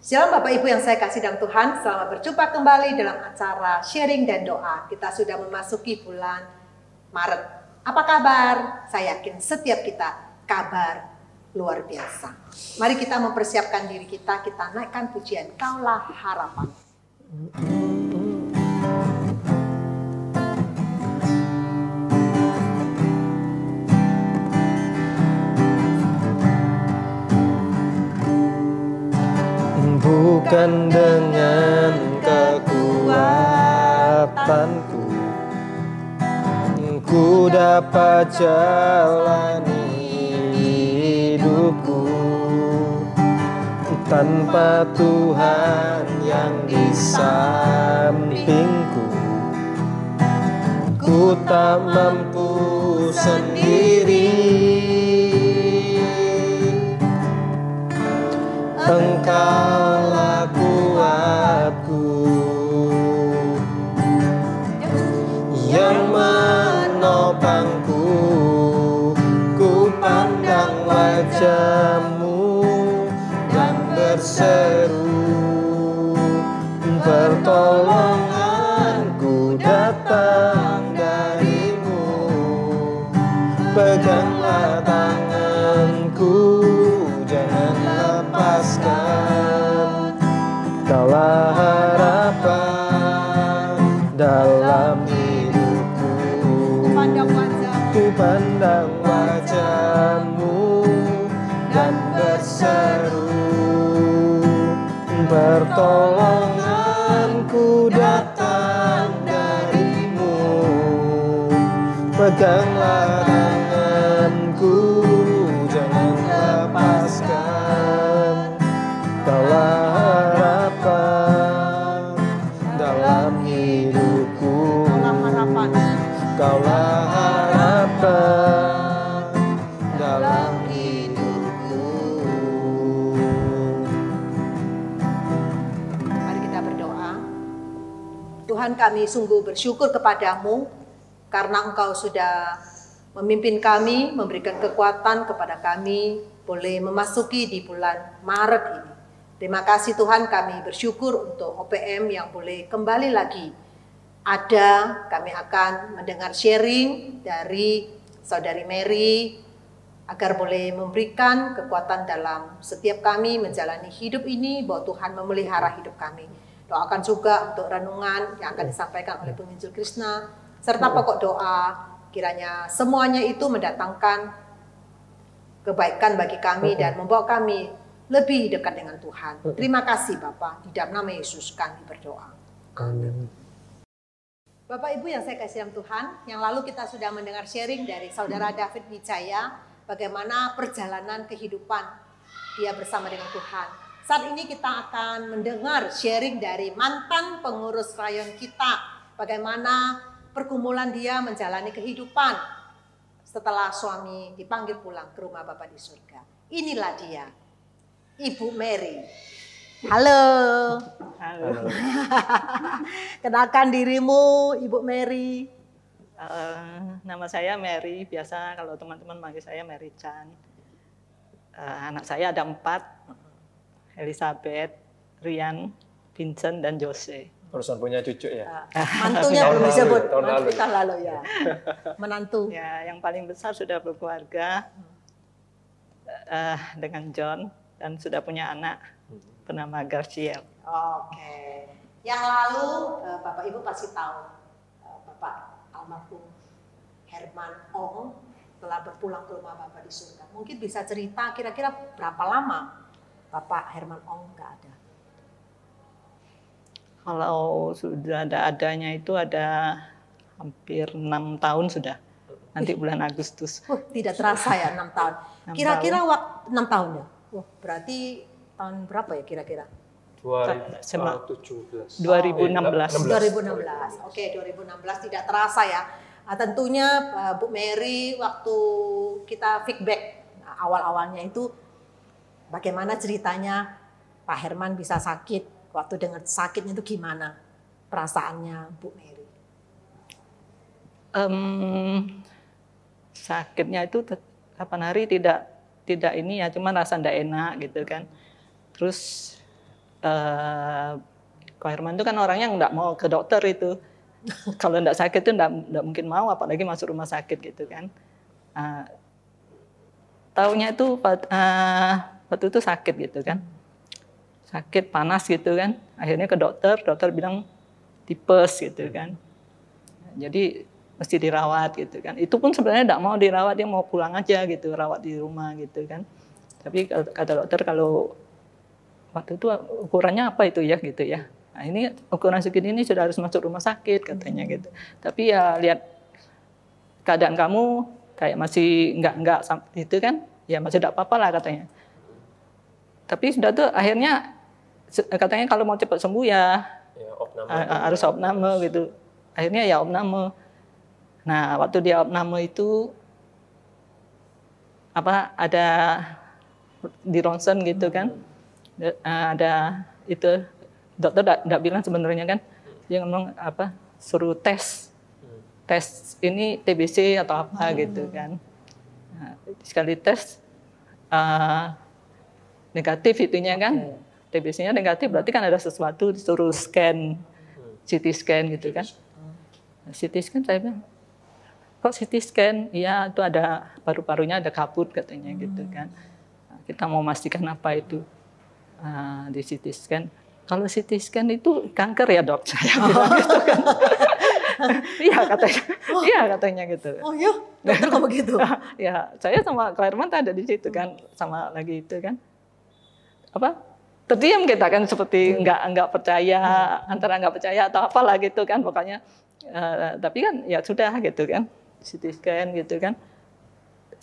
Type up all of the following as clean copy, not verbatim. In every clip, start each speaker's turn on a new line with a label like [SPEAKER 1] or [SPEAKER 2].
[SPEAKER 1] Shalom Bapak Ibu yang saya kasih dalam Tuhan, selamat berjumpa kembali dalam acara sharing dan doa. Kita sudah memasuki bulan Maret. Apa kabar? Saya yakin setiap kita kabar luar biasa. Mari kita mempersiapkan diri kita naikkan pujian Kaulah Harapan.
[SPEAKER 2] Bukan dengan kekuatanku ku dapat jalani hidupku, tanpa Tuhan yang di sampingku ku tak mampu sendiri. Engkaulah kuatku yang menopangku, ku pandang wajah-Mu dan berseru, pertolonganku datang dari-Mu, peganglah tanganku, jangan lepaskan. Kaulah harapan dalam hidupku. Ku pandang wajah-Mu dan berseru, pertolonganku datang dari-Mu, peganglah tanganku, jangan lepaskan. Kaulah harapan dalam hidupku. Kaulah harapan dalam hidupku.
[SPEAKER 1] Mari kita berdoa. Tuhan, kami sungguh bersyukur kepadamu karena Engkau sudah memimpin kami, memberikan kekuatan kepada kami boleh memasuki di bulan Maret ini. Terima kasih Tuhan, kami bersyukur untuk OPM yang boleh kembali lagi ada. Kami akan mendengar sharing dari Saudari Mary agar boleh memberikan kekuatan dalam setiap kami menjalani hidup ini, bahwa Tuhan memelihara hidup kami. Doakan juga untuk renungan yang akan disampaikan oleh penginjil Krishna, serta pokok doa, kiranya semuanya itu mendatangkan kebaikan bagi kami dan membawa kami lebih dekat dengan Tuhan. Terima kasih Bapak, di dalam nama Yesus kami berdoa.
[SPEAKER 2] Amin.
[SPEAKER 1] Bapak Ibu yang saya kasih dalam Tuhan, yang lalu kita sudah mendengar sharing dari Saudara David Wijaya, bagaimana perjalanan kehidupan dia bersama dengan Tuhan. Saat ini kita akan mendengar sharing dari mantan pengurus rayon kita, bagaimana pergumulan dia menjalani kehidupan setelah suami dipanggil pulang ke rumah Bapa di surga. Inilah dia, Ibu Mary. Halo.
[SPEAKER 3] Halo.
[SPEAKER 1] Kenalkan dirimu, Ibu Mary.
[SPEAKER 3] Nama saya Mary, biasa kalau teman-teman manggil saya Mary Chan. Anak saya ada 4, Elizabeth, Rian, Vincent, dan Jose.
[SPEAKER 2] Barusan punya cucu ya?
[SPEAKER 1] Mantunya belum disebut,
[SPEAKER 2] tahun lalu.
[SPEAKER 1] tahun lalu ya. Menantu.
[SPEAKER 3] Ya, yang paling besar sudah berkeluarga dengan John dan sudah punya anak bernama Garciel.
[SPEAKER 1] Oke. Yang lalu Bapak Ibu pasti tahu Bapak almarhum Herman Ong telah berpulang ke rumah Bapak di surga. Mungkin bisa cerita kira-kira berapa lama Bapak Herman Ong nggak ada?
[SPEAKER 3] Kalau sudah adanya itu ada hampir 6 tahun sudah. Nanti bulan Agustus.
[SPEAKER 1] Tidak terasa ya 6 tahun. Kira-kira waktu 6 tahun ya? Berarti tahun berapa ya kira-kira?
[SPEAKER 2] 2017.
[SPEAKER 3] 2016.
[SPEAKER 1] 2016. Oke, 2016 tidak terasa ya. Nah, tentunya Bu Mary waktu kita feedback awal-awalnya itu bagaimana ceritanya Pak Herman bisa sakit, waktu dengar sakitnya itu gimana perasaannya Bu Mary?
[SPEAKER 3] Sakitnya itu 8 hari tidak ini ya, cuma rasa ndak enak gitu kan. Terus Ko Herman itu kan orangnya nggak mau ke dokter itu. Kalau nggak sakit itu nggak mungkin mau, apalagi masuk rumah sakit gitu kan. Taunya itu waktu itu sakit gitu kan. Sakit panas gitu kan. Akhirnya ke dokter bilang tipes gitu kan. Jadi mesti dirawat gitu kan. Itu pun sebenarnya tidak mau dirawat, dia mau pulang aja gitu, rawat di rumah gitu kan. Tapi kata dokter kalau waktu itu ukurannya apa itu ya gitu ya. Nah, ini ukuran segini ini sudah harus masuk rumah sakit katanya gitu. Tapi ya lihat keadaan kamu kayak masih enggak itu kan, ya masih tidak apa-apa lah katanya. Tapi sudah tuh akhirnya katanya kalau mau cepat sembuh ya harus opname gitu. Akhirnya ya opname. Nah, waktu dia opname itu ada di ronsen gitu kan. Ada itu dokter enggak bilang sebenarnya kan. Dia ngomong suruh tes ini TBC atau apa gitu kan. Nah, sekali tes negatif itunya kan. TBC-nya negatif berarti kan ada sesuatu, disuruh scan, CT scan gitu kan. CT scan saya bilang, kok CT scan? Iya, itu ada paru-parunya ada kabut katanya gitu kan. Nah, kita mau memastikan apa itu di CT scan. Kalau CT scan itu kanker ya dok, saya bilang gitu kan. Iya katanya gitu.
[SPEAKER 1] Oh iya, dokter kok begitu?
[SPEAKER 3] Ya, saya sama Ko Herman ada di situ kan, sama lagi itu kan. Terdiam kita kan seperti nggak percaya, antara nggak percaya atau apalah gitu kan, pokoknya. Tapi kan ya sudah gitu kan, CT scan gitu kan.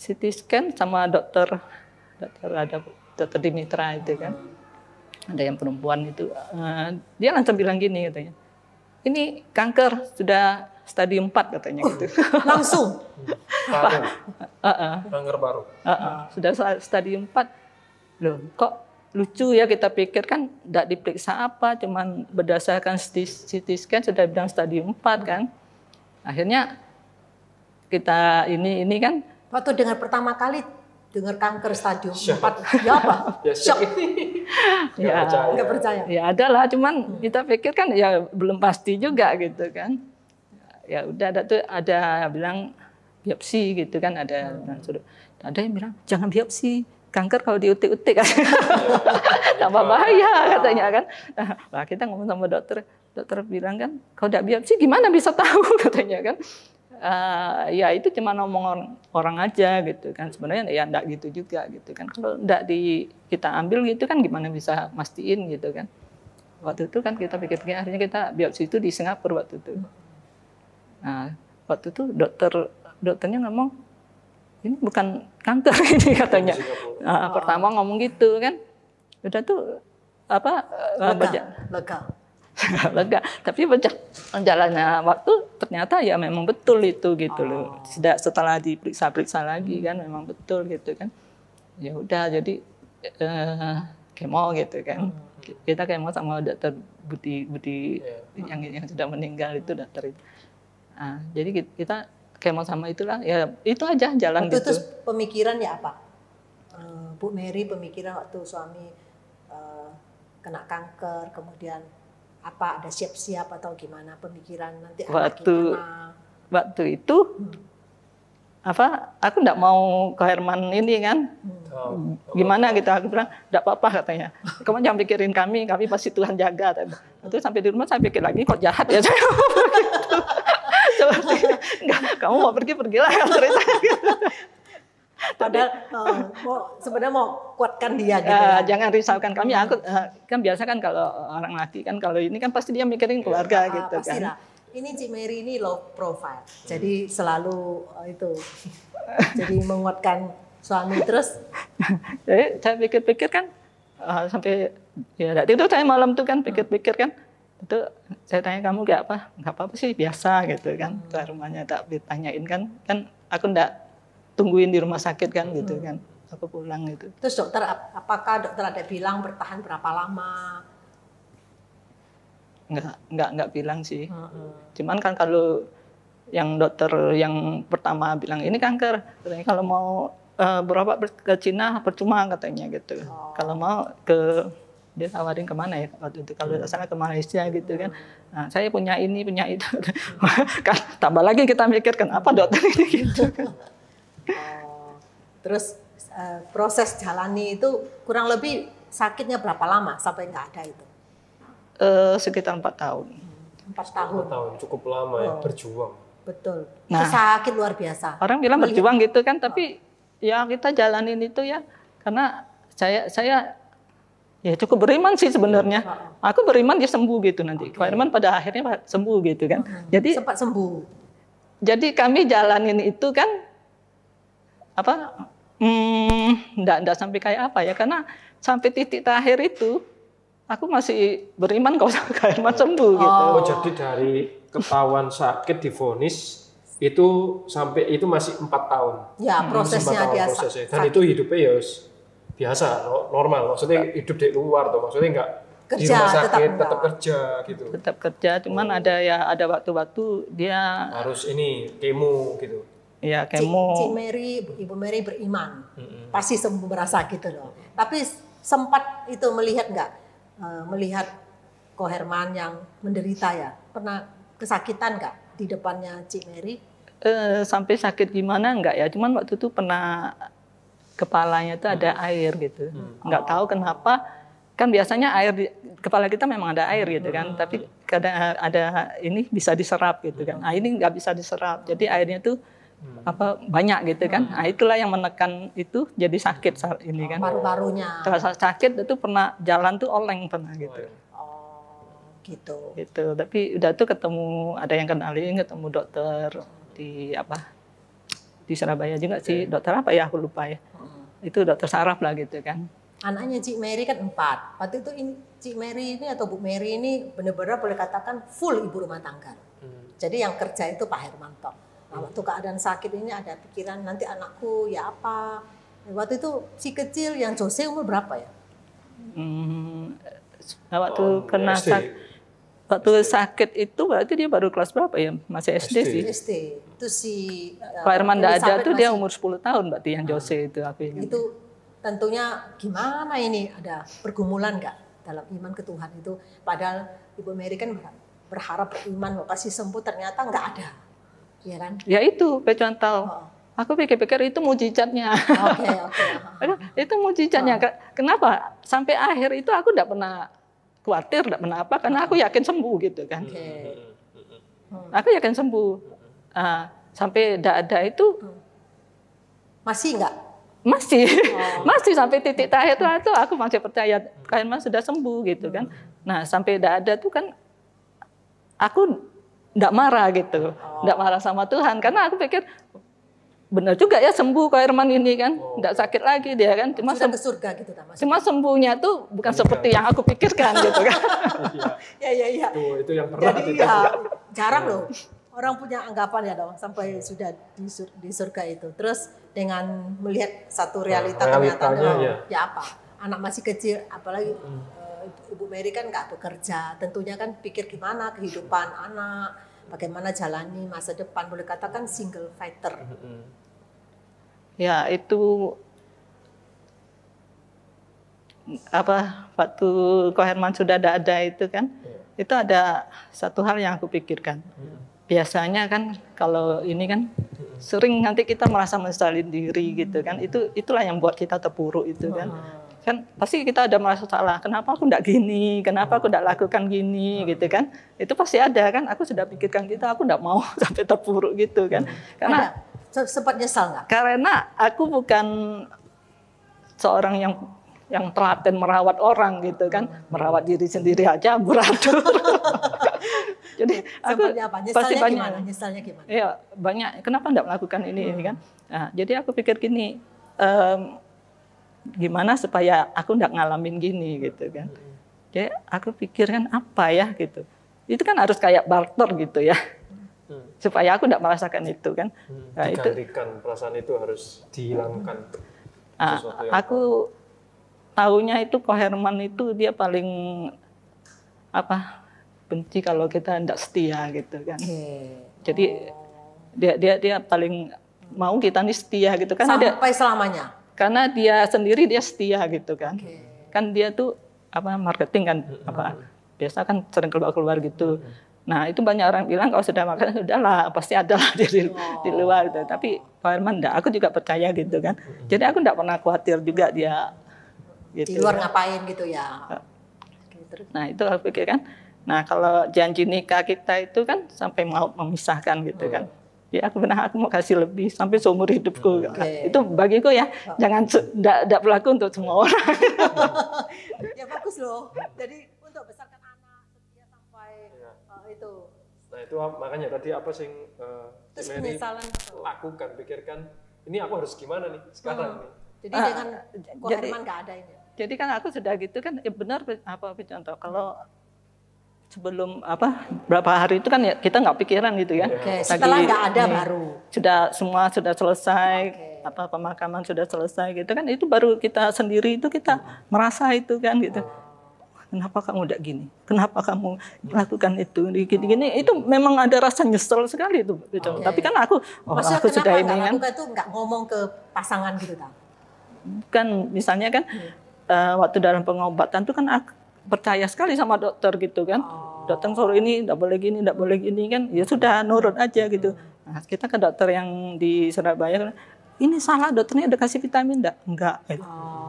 [SPEAKER 3] CT scan sama dokter Dimitra itu kan. Ada yang perempuan itu, dia langsung bilang gini katanya, ini kanker sudah stadium 4 katanya gitu.
[SPEAKER 1] Langsung?
[SPEAKER 2] Kanker baru?
[SPEAKER 3] Sudah stadium 4. Loh kok lucu ya, kita pikir kan tidak diperiksa apa, cuman berdasarkan CT scan sudah bilang stadium 4 kan. Akhirnya kita ini kan.
[SPEAKER 1] Waktu dengar pertama kali dengar kanker stadium 4, ya apa? Shock.
[SPEAKER 3] Ya,
[SPEAKER 1] nggak percaya.
[SPEAKER 3] Ya adalah, cuman kita pikir kan ya belum pasti juga gitu kan. Ya udah ada bilang biopsi gitu kan, ada yang bilang jangan biopsi, kanker kalau diutik-utik kan. Tambah bahaya katanya kan. Nah, kita ngomong sama dokter bilang kan, kalau tidak biopsi gimana bisa tahu katanya kan. Ya itu cuma ngomong orang aja gitu kan, sebenarnya ya enggak gitu juga gitu kan. Kalau enggak kita ambil gitu kan gimana bisa mastiin gitu kan. Waktu itu kan kita pikir-pikir, akhirnya kita biopsi itu di Singapura waktu itu. Nah, waktu itu dokternya ngomong ini bukan kanker ini katanya. Pertama ngomong gitu kan, udah tuh lega. Tapi berjalannya waktu ternyata ya memang betul itu gitu loh. Setelah diperiksa lagi kan memang betul gitu kan. Ya udah jadi kemo gitu kan. Kita kemo sama dokter Budi yang sudah meninggal itu dokter itu. Nah, jadi kita kemo sama itulah ya itu aja jalan
[SPEAKER 1] waktu
[SPEAKER 3] gitu.
[SPEAKER 1] Itu pemikiran ya apa? Bu Mary pemikiran waktu suami kena kanker kemudian apa ada siap-siap atau gimana pemikiran nanti
[SPEAKER 3] waktu itu aku enggak mau Ko Herman ini kan gimana gitu, aku bilang enggak apa-apa katanya, kamu jangan pikirin kami pasti Tuhan jaga. Itu sampai di rumah saya pikir lagi kok jahat ya saya gitu. Coba enggak, kamu mau pergilah ceritanya gitu.
[SPEAKER 1] Padahal sebenarnya mau kuatkan dia gitu ya.
[SPEAKER 3] Jangan risaukan kami. Aku kan biasa kan kalau orang laki kan kalau ini kan pasti dia mikirin keluarga gitu
[SPEAKER 1] pastilah.
[SPEAKER 3] kan.
[SPEAKER 1] Ini Cik Mary ini low profile. Jadi selalu itu. Jadi menguatkan suami terus.
[SPEAKER 3] Jadi saya pikir-pikir kan sampai ya itu saya malam tuh kan pikir-pikir kan. Itu saya tanya kamu kayak apa? Enggak apa-apa sih, biasa gitu kan. Ke rumahnya tak ditanyain kan aku enggak tungguin di rumah sakit kan gitu kan, aku pulang gitu.
[SPEAKER 1] Terus dokter, apakah dokter ada bilang bertahan berapa lama?
[SPEAKER 3] Enggak bilang sih. Cuman kan kalau yang dokter yang pertama bilang ini kanker, katanya kalau mau berobat ke Cina percuma katanya gitu. Kalau mau ke dia tawarin kemana ya waktu itu, kalau sana ke Malaysia gitu kan. Nah, saya punya ini punya itu kan tambah lagi kita mikir kenapa dokter ini gitu kan.
[SPEAKER 1] Terus proses jalani itu kurang lebih sakitnya berapa lama sampai nggak ada itu?
[SPEAKER 3] Sekitar 4 tahun.
[SPEAKER 1] 4 tahun.
[SPEAKER 2] 4 tahun cukup lama ya berjuang.
[SPEAKER 1] Betul.
[SPEAKER 3] Nah,
[SPEAKER 1] itu sakit luar biasa.
[SPEAKER 3] Orang bilang berjuang gitu kan, tapi ya kita jalanin itu ya, karena saya ya cukup beriman sih sebenarnya. Aku beriman dia sembuh gitu nanti. Pak Herman pada akhirnya sembuh gitu kan. Jadi
[SPEAKER 1] sempat sembuh.
[SPEAKER 3] Jadi kami jalanin itu kan apa? Enggak sampai kayak apa ya, karena sampai titik terakhir itu aku masih beriman kalau Kak Herman sembuh gitu.
[SPEAKER 2] Oh, jadi dari ketahuan sakit divonis itu sampai itu masih 4 tahun.
[SPEAKER 1] Ya, prosesnya dia
[SPEAKER 2] prosesnya. Dan itu hidupnya ya biasa, normal. Maksudnya hidup di luar tuh, maksudnya enggak di rumah sakit, tetap kerja gitu.
[SPEAKER 3] Tetap kerja, cuman ada waktu-waktu dia
[SPEAKER 2] harus ini kemo gitu.
[SPEAKER 3] Ya, kemo.
[SPEAKER 1] Ibu Mary beriman, pasti sembuh merasa gitu loh. Tapi sempat itu melihat nggak, melihat Ko Herman yang menderita ya, pernah kesakitan nggak di depannya Cik Mary?
[SPEAKER 3] Sampai sakit gimana enggak ya, cuman waktu itu pernah kepalanya itu ada air gitu, nggak tahu kenapa, kan biasanya air di kepala kita memang ada air gitu kan, tapi kadang ada ini bisa diserap gitu kan, nah ini nggak bisa diserap, jadi airnya tuh banyak gitu kan, nah itulah yang menekan itu jadi sakit saat ini kan.
[SPEAKER 1] Paru-parunya.
[SPEAKER 3] Terasa sakit itu pernah jalan tuh oleng pernah gitu.
[SPEAKER 1] Gitu.
[SPEAKER 3] Gitu, tapi udah tuh ketemu, ada yang kenalin, ketemu dokter di di Surabaya juga sih, dokter apa ya aku lupa ya. Itu dokter saraf lah gitu kan.
[SPEAKER 1] Anaknya Cik Mary kan 4. Waktu itu ini Cik Mary ini atau Bu Mary ini benar-benar boleh katakan full ibu rumah tangga. Jadi yang kerja itu Pak Hermanto. Nah, waktu keadaan sakit ini ada pikiran nanti anakku ya apa. Waktu itu si kecil yang Jose umur berapa ya?
[SPEAKER 3] Waktu kena waktu sakit itu berarti dia baru kelas berapa ya? Masih SD sih.
[SPEAKER 1] SD. Itu si
[SPEAKER 3] Pak Herman nggak ada tuh dia umur 10 tahun berarti yang Jose itu aku ingat.
[SPEAKER 1] Itu tentunya gimana ini, ada pergumulan nggak dalam iman ke Tuhan itu? Padahal Ibu Mary kan berharap beriman bahwa pasti sembuh, ternyata nggak ada. Iya kan? Ya
[SPEAKER 3] itu contoh. Aku pikir-pikir itu mujizatnya.
[SPEAKER 1] Oke.
[SPEAKER 3] Itu mujizatnya. Kenapa? Sampai akhir itu aku enggak pernah khawatir, enggak pernah apa, karena aku yakin sembuh gitu kan. Aku yakin sembuh. Sampai enggak ada itu
[SPEAKER 1] masih enggak?
[SPEAKER 3] Masih sampai titik terakhir itu aku masih percaya karena sudah sembuh gitu kan. Nah, sampai enggak ada tuh kan aku enggak marah gitu. Enggak marah sama Tuhan karena aku pikir benar juga ya sembuh Ko Herman ini kan, enggak sakit lagi dia kan, cuma
[SPEAKER 1] sudah ke surga gitu ta,
[SPEAKER 3] cuma sembuhnya tuh bukan seperti yang aku pikirkan gitu kan.
[SPEAKER 1] Iya.
[SPEAKER 2] Itu yang berat itu.
[SPEAKER 1] Ya, jarang loh orang punya anggapan ya dong sampai sudah di surga itu. Terus dengan melihat satu realita kenyataannya ya apa? Anak masih kecil, apalagi Ibu Mary kan nggak bekerja, tentunya kan pikir gimana kehidupan anak, bagaimana jalani masa depan, boleh katakan single fighter.
[SPEAKER 3] Ya itu waktu Ko Herman sudah ada itu kan, itu ada satu hal yang aku pikirkan. Biasanya kan kalau ini kan sering nanti kita merasa menyesali diri gitu kan, itulah yang buat kita terpuruk itu kan. Kan pasti kita ada merasa salah, kenapa aku enggak gini, kenapa aku enggak lakukan gini gitu kan. Itu pasti ada kan, aku sudah pikirkan gitu, aku enggak mau sampai terpuruk gitu kan. Karena
[SPEAKER 1] sempat nyesal enggak?
[SPEAKER 3] Karena aku bukan seorang yang telaten merawat orang gitu kan, merawat diri sendiri aja beratur. Jadi aku pasti banyak.
[SPEAKER 1] Nyesalnya gimana?
[SPEAKER 3] Iya, banyak. Kenapa enggak melakukan ini kan? Nah, jadi aku pikir gini, gimana supaya aku enggak ngalamin gini gitu kan. Jadi aku pikirkan apa ya gitu. Itu kan harus kayak barter gitu ya. Supaya aku enggak merasakan itu kan. Nah,
[SPEAKER 2] digantikan perasaan itu harus dihilangkan.
[SPEAKER 3] Aku tahunya itu Ko Herman itu dia paling benci kalau kita enggak setia gitu kan. Jadi dia paling mau kita nih setia gitu kan.
[SPEAKER 1] Sampai selamanya.
[SPEAKER 3] Karena dia sendiri dia setia gitu kan. Kan dia tuh marketing kan, biasa kan sering keluar gitu. Nah itu banyak orang bilang kalau sudah makan udahlah pasti ada lah di luar gitu. Tapi Pak Herman enggak, aku juga percaya gitu kan. Jadi aku enggak pernah khawatir juga dia gitu.
[SPEAKER 1] Di luar ngapain gitu ya.
[SPEAKER 3] Nah itu aku pikir kan. Nah kalau janji nikah kita itu kan sampai mau memisahkan gitu kan. Ya aku mau kasih lebih sampai seumur hidupku. Itu bagiku ya, jangan enggak berlaku untuk semua orang.
[SPEAKER 1] Ya bagus loh. Jadi untuk besarkan anak setia sampai itu.
[SPEAKER 2] Nah itu makanya tadi apa sih Mary lakukan, pikirkan ini aku harus gimana nih sekarang nih.
[SPEAKER 1] Jadi dengan Herman nggak ada ini.
[SPEAKER 3] Jadi kan aku sudah gitu kan, benar apa contoh kalau sebelum berapa hari itu kan ya kita nggak pikiran gitu ya.
[SPEAKER 1] Setelah nggak ada baru.
[SPEAKER 3] Semua sudah selesai, pemakaman sudah selesai gitu kan, itu baru kita sendiri itu kita merasa itu kan gitu. Kenapa kamu udah gini? Kenapa kamu melakukan itu? Gini-gini itu memang ada rasa nyesel sekali itu. Tapi kan aku sudah ini kan.
[SPEAKER 1] Kenapa itu nggak ngomong ke pasangan gitu kan?
[SPEAKER 3] Kan misalnya kan waktu dalam pengobatan tuh kan aku percaya sekali sama dokter gitu kan. Dokter suruh ini enggak boleh gini kan. Ya sudah nurut aja gitu. Nah, kita ke dokter yang di Surabaya, ini salah dokternya udah kasih vitamin enggak?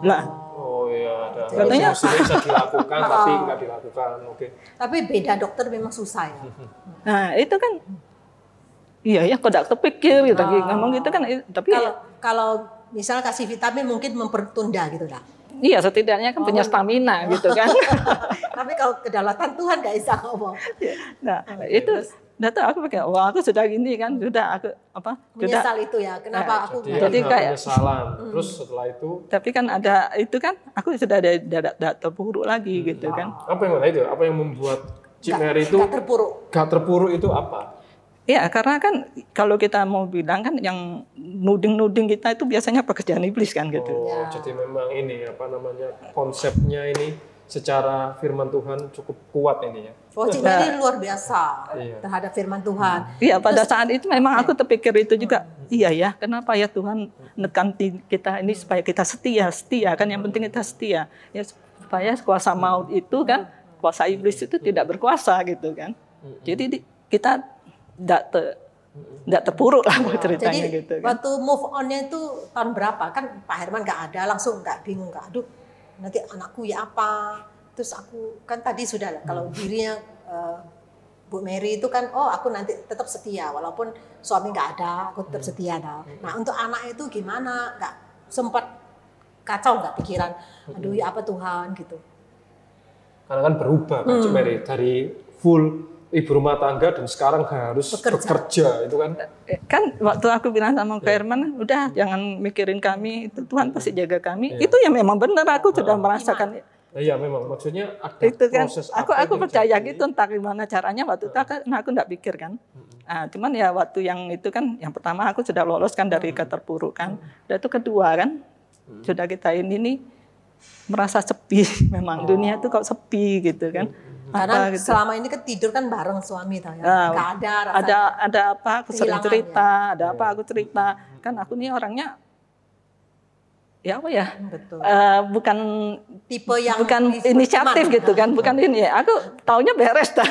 [SPEAKER 3] Lah.
[SPEAKER 2] Oh iya, ada.
[SPEAKER 3] Katanya
[SPEAKER 2] bisa dilakukan tapi enggak dilakukan. Oke.
[SPEAKER 1] Tapi beda dokter memang susah ya.
[SPEAKER 3] Nah, itu kan iya ya kok enggak kepikir gitu ngomong gitu kan, tapi
[SPEAKER 1] kalau misal kasih vitamin mungkin mempertunda gitu lah.
[SPEAKER 3] Iya, setidaknya kan punya stamina gitu kan.
[SPEAKER 1] Tapi kalau kedaulatan Tuhan nggak bisa ngomong.
[SPEAKER 3] Nah, itu data aku pikir, wah aku sudah gini kan, sudah aku
[SPEAKER 1] menyesal itu ya. Kenapa aku
[SPEAKER 2] jadi kayak penyesalan. Terus setelah itu
[SPEAKER 3] tapi kan ada itu kan aku sudah ada terpuruk lagi gitu kan.
[SPEAKER 2] Apa yang mana itu? Apa yang membuat Cik Mary itu gak terpuruk itu apa?
[SPEAKER 3] Ya karena kan kalau kita mau bilang kan yang nuding kita itu biasanya pekerjaan iblis kan gitu.
[SPEAKER 2] Jadi memang ini konsepnya ini secara firman Tuhan cukup kuat ini ya.
[SPEAKER 1] Cik Mary luar biasa terhadap firman Tuhan.
[SPEAKER 3] Iya pada saat itu memang aku terpikir itu juga. Iya ya, kenapa ya Tuhan nekan kita ini supaya kita setia kan, yang penting kita setia. Ya supaya kuasa maut itu kan, kuasa iblis itu tidak berkuasa gitu kan. Jadi kita tidak terpuruk lah ceritanya.
[SPEAKER 1] Jadi,
[SPEAKER 3] gitu kan.
[SPEAKER 1] Waktu move on-nya itu tahun berapa? Kan Pak Herman nggak ada, langsung nggak bingung, aduh nanti anakku ya apa? Terus aku kan tadi sudah kalau dirinya Bu Mary itu kan, aku nanti tetap setia walaupun suami nggak ada, aku tetap setia. Nah untuk anak itu gimana? Nggak sempat kacau nggak pikiran? Aduh ya apa Tuhan gitu?
[SPEAKER 2] Karena kan berubah kan Cik Mary dari full ibu rumah tangga dan sekarang harus bekerja itu kan.
[SPEAKER 3] Kan waktu aku bilang sama Pak Herman, udah jangan mikirin kami, itu Tuhan pasti jaga kami. Itu ya memang benar, aku sudah merasakan.
[SPEAKER 2] Iya memang maksudnya ada
[SPEAKER 3] itu kan,
[SPEAKER 2] proses
[SPEAKER 3] aku percaya gitu, entah gimana caranya waktu itu aku enggak pikir kan. Nah, cuman ya waktu yang itu kan, yang pertama aku sudah lolos kan dari keterpurukan, dan itu kedua kan, sudah kita ini nih merasa sepi, memang dunia itu kok sepi gitu kan.
[SPEAKER 1] Karena gitu. Selama ini kan tidur kan bareng suami tau ya. Nggak ada rasa
[SPEAKER 3] ada apa aku sering cerita, ada apa aku cerita. Kan aku nih orangnya ya apa ya?
[SPEAKER 1] Betul.
[SPEAKER 3] Bukan
[SPEAKER 1] tipe yang
[SPEAKER 3] bukan inisiatif gitu kan, bukan ini. Aku taunya beres dah.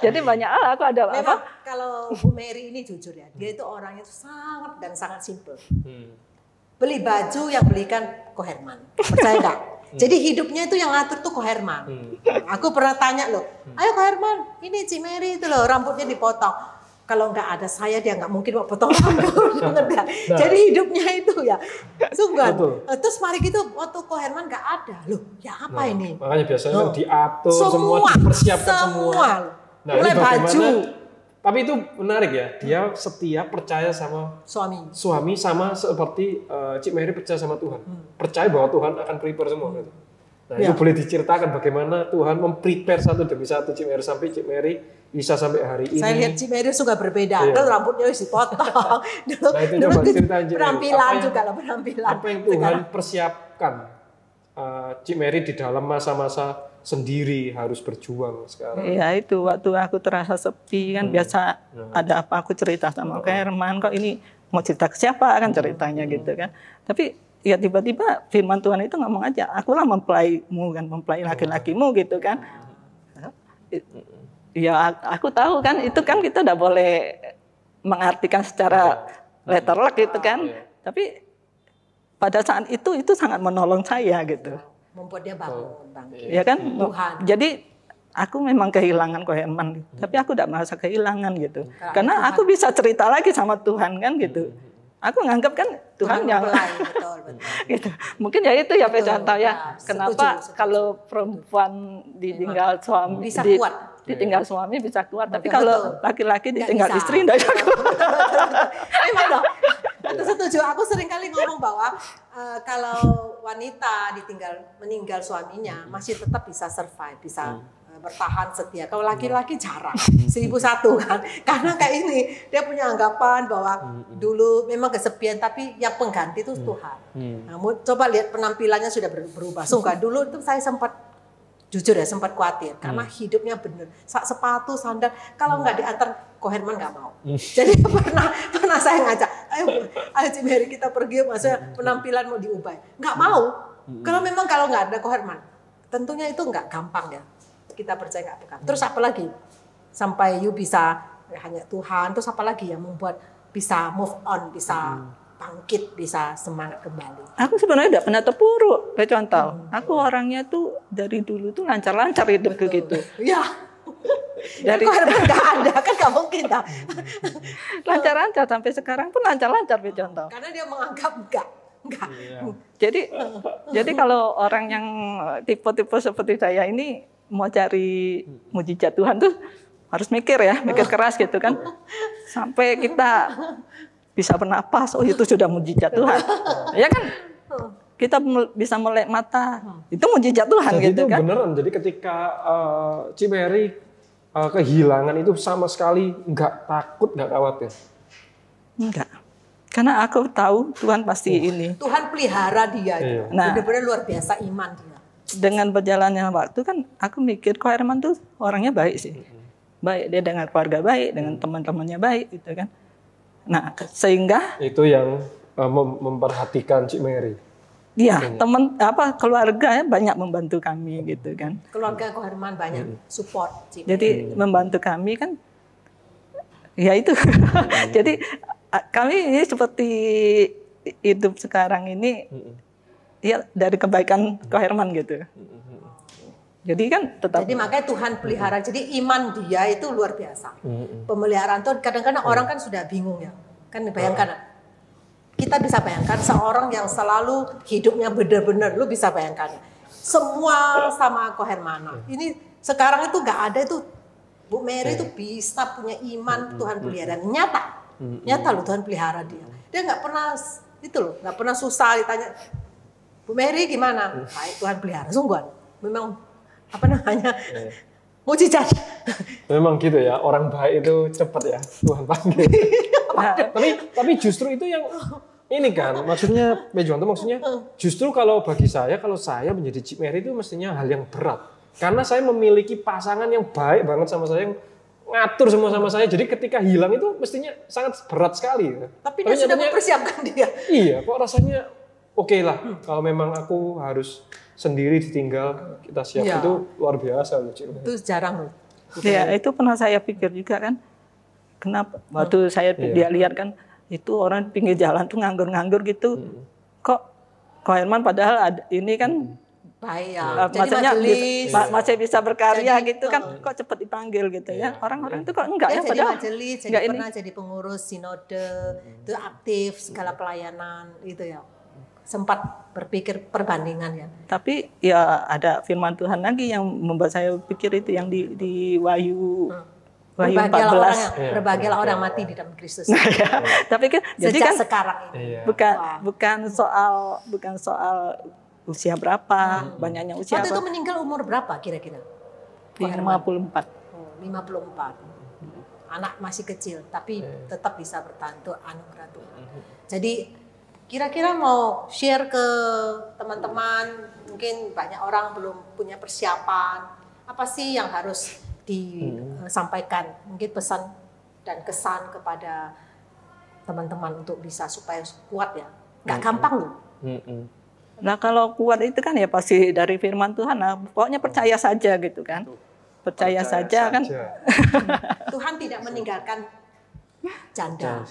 [SPEAKER 3] Jadi banyak hal aku ada
[SPEAKER 1] memang kalau Bu Mary ini jujur ya, dia itu orangnya itu sangat dan sangat simple. Beli baju yang belikan Ko Herman. Percaya nggak? Jadi hidupnya itu yang ngatur tuh Ko Herman. Aku pernah tanya loh, ayo Ko Herman, ini Cik Mary itu loh rambutnya dipotong. Kalau nggak ada saya dia nggak mungkin mau potong rambut. Jadi hidupnya itu ya sungguh. Terus mari gitu waktu Ko Herman nggak ada loh, ya apa ini?
[SPEAKER 2] Makanya biasanya diatur semua dipersiapkan semua. Nah, mulai baju. Tapi itu menarik ya, dia setia percaya sama suami sama seperti Cik Mary percaya sama Tuhan. Percaya bahwa Tuhan akan prepare semua. Nah itu boleh diceritakan bagaimana Tuhan memprepare satu demi satu Cik Mary sampai Cik Mary bisa sampai hari ini. Saya lihat
[SPEAKER 1] Cik Mary suka berbeda, kan rambutnya harus dipotong. dulu penampilan juga lah penampilan.
[SPEAKER 2] Apa yang Tuhan persiapkan Cik Mary di dalam masa-masa sendiri harus berjuang sekarang.
[SPEAKER 3] Iya itu waktu aku terasa sepi kan biasa ada apa aku cerita sama Ko Herman, kok ini mau cerita ke siapa kan ceritanya gitu kan. Tapi ya tiba-tiba firman Tuhan itu ngomong aja, akulah mempelaimu kan, mempelai laki-lakimu gitu kan. Ya aku tahu kan, itu kan kita udah boleh mengartikan secara letterlock gitu kan. Tapi pada saat itu sangat menolong saya gitu.
[SPEAKER 1] Membuat dia bangun, bangkit.
[SPEAKER 3] Ya kan?
[SPEAKER 1] Tuhan.
[SPEAKER 3] Jadi aku memang kehilangan Koherman, tapi aku tidak merasa kehilangan gitu. Karena aku bisa cerita lagi sama Tuhan kan gitu. Aku nganggap kan Tuhan yang
[SPEAKER 1] betul.
[SPEAKER 3] gitu. Mungkin ya itu ya contoh ya. Kenapa
[SPEAKER 1] setuju.
[SPEAKER 3] kalau perempuan ditinggal suami
[SPEAKER 1] bisa kuat.
[SPEAKER 3] Ditinggal suami bisa kuat, tapi
[SPEAKER 1] Betul.
[SPEAKER 3] kalau laki-laki ditinggal
[SPEAKER 1] bisa.
[SPEAKER 3] istri tidak bisa kuat.
[SPEAKER 1] Memang dong. Itu setuju. Aku sering kali ngomong bahwa kalau wanita meninggal suaminya masih tetap bisa survive, bisa bertahan setia. Kalau laki-laki jarang, 1001 kan. Karena kayak ini, dia punya anggapan bahwa dulu memang kesepian, tapi yang pengganti itu Tuhan. Nah, coba lihat penampilannya sudah berubah. Sungguh dulu itu saya sempat sempat khawatir karena hidupnya bener. Sepatu, sandal, kalau nggak diantar Koherman nggak mau. Jadi pernah saya ngajak, ayo Cik Mary kita pergi, maksudnya penampilan mau diubah. Nggak mau. Kalau nggak ada Koherman, tentunya itu nggak gampang ya. Kita percaya nggak pegang. Terus apa lagi? Sampai you bisa hanya Tuhan. Terus apa lagi yang membuat bisa move on, bisa bangkit, bisa semangat kembali?
[SPEAKER 3] Aku sebenarnya tidak pernah terpuruk. Kayak contoh, aku orangnya tuh dari dulu tuh lancar-lancar hidupku gitu.
[SPEAKER 1] Ya.
[SPEAKER 3] Dari
[SPEAKER 1] nggak ada kan nggak mungkin dah.
[SPEAKER 3] lancar-lancar sampai sekarang pun lancar-lancar kayak contoh.
[SPEAKER 1] Karena dia menganggap enggak.
[SPEAKER 3] Jadi kalau orang yang tipe-tipe seperti saya ini mau cari mujizat Tuhan tuh harus mikir keras gitu kan. Sampai kita bisa bernapas, oh itu sudah mujizat Tuhan. Ya kan? Kita bisa melek mata, itu mujizat Tuhan
[SPEAKER 2] jadi
[SPEAKER 3] gitu
[SPEAKER 2] itu
[SPEAKER 3] kan.
[SPEAKER 2] Beneran, jadi ketika Cik Mary kehilangan itu sama sekali nggak takut, nggak khawatir?
[SPEAKER 3] Enggak. Karena aku tahu Tuhan pasti ini.
[SPEAKER 1] Tuhan pelihara dia.
[SPEAKER 2] Iya.
[SPEAKER 3] Nah,
[SPEAKER 1] benar-benar luar biasa iman dia.
[SPEAKER 3] dengan berjalannya waktu kan aku mikir kok Herman tuh orangnya baik sih. Baik, dia dengan keluarga baik, dengan teman-temannya baik gitu kan. Nah, sehingga
[SPEAKER 2] itu yang memperhatikan Cik Mary.
[SPEAKER 3] iya, keluarga banyak membantu kami gitu kan.
[SPEAKER 1] Keluarga Koherman banyak support.
[SPEAKER 3] Jadi membantu kami kan ya itu. Jadi kami ini seperti hidup sekarang ini ya dari kebaikan Koherman gitu. Jadi kan tetap.
[SPEAKER 1] Jadi makanya Tuhan pelihara. Jadi iman dia itu luar biasa. Pemeliharaan tuh kadang-kadang orang kan sudah bingung ya. Kan bayangkan. Kita bisa bayangkan seorang yang selalu hidupnya benar-benar, lu bisa bayangkan. Semua sama Koherman. Ini sekarang itu nggak ada itu. Bu Mary itu bisa punya iman Tuhan pelihara. Nyata loh Tuhan pelihara dia. Dia nggak pernah nggak pernah susah ditanya. Bu Mary gimana? Baik, Tuhan pelihara. Sungguhan. Memang mujizat.
[SPEAKER 2] Memang gitu ya, orang baik itu cepat ya Tuhan panggil. tapi justru itu yang ini kan, maksudnya Mejuanto, maksudnya justru kalau bagi saya, kalau saya menjadi Cik Mary itu mestinya hal yang berat. Karena saya memiliki pasangan yang baik banget sama saya, yang ngatur semua sama saya. Jadi ketika hilang itu mestinya sangat berat sekali.
[SPEAKER 1] Tapi dia sudah mempersiapkan dia. Iya,
[SPEAKER 2] kok rasanya oke lah. Kalau memang aku harus sendiri ditinggal, kita siap. Itu luar biasa loh, Cik.
[SPEAKER 1] Itu jarang loh.
[SPEAKER 3] Ya, itu pernah saya pikir juga kan. Kenapa? Waktu saya dia lihat kan, itu orang pinggir jalan tuh nganggur-nganggur gitu. Kok Koherman padahal ada, ini kan
[SPEAKER 1] baik ya.
[SPEAKER 3] Maksudnya masih bisa berkarya jadi, gitu kan. Kok cepat dipanggil gitu ya. Orang-orang itu kok enggak ya
[SPEAKER 1] jadi
[SPEAKER 3] padahal.
[SPEAKER 1] Majelis, jadi pernah jadi pengurus sinode, itu aktif segala pelayanan gitu ya. Sempat berpikir perbandingan ya.
[SPEAKER 3] Tapi ya ada firman Tuhan lagi yang membuat saya pikir itu yang di Wahyu. Wahyu 14.
[SPEAKER 1] Berbahagialah orang mati di dalam Kristus.
[SPEAKER 3] Nah, ya. Tapi kan jadi kan
[SPEAKER 1] sekarang ini
[SPEAKER 3] bukan soal usia berapa, banyaknya usia.
[SPEAKER 1] Waktu itu meninggal umur berapa kira-kira?
[SPEAKER 3] 54.
[SPEAKER 1] 54. Anak masih kecil tapi tetap bisa bertahan, itu anugerah Tuhan. Jadi kira-kira mau share ke teman-teman, mungkin banyak orang belum punya persiapan. Apa sih yang harus disampaikan? Mungkin pesan dan kesan kepada teman-teman untuk bisa supaya kuat ya. Nggak gampang loh.
[SPEAKER 3] Nah kalau kuat itu kan ya pasti dari firman Tuhan. Nah, pokoknya percaya saja gitu kan. Percaya saja kan.
[SPEAKER 1] Tuhan tidak meninggalkan janda.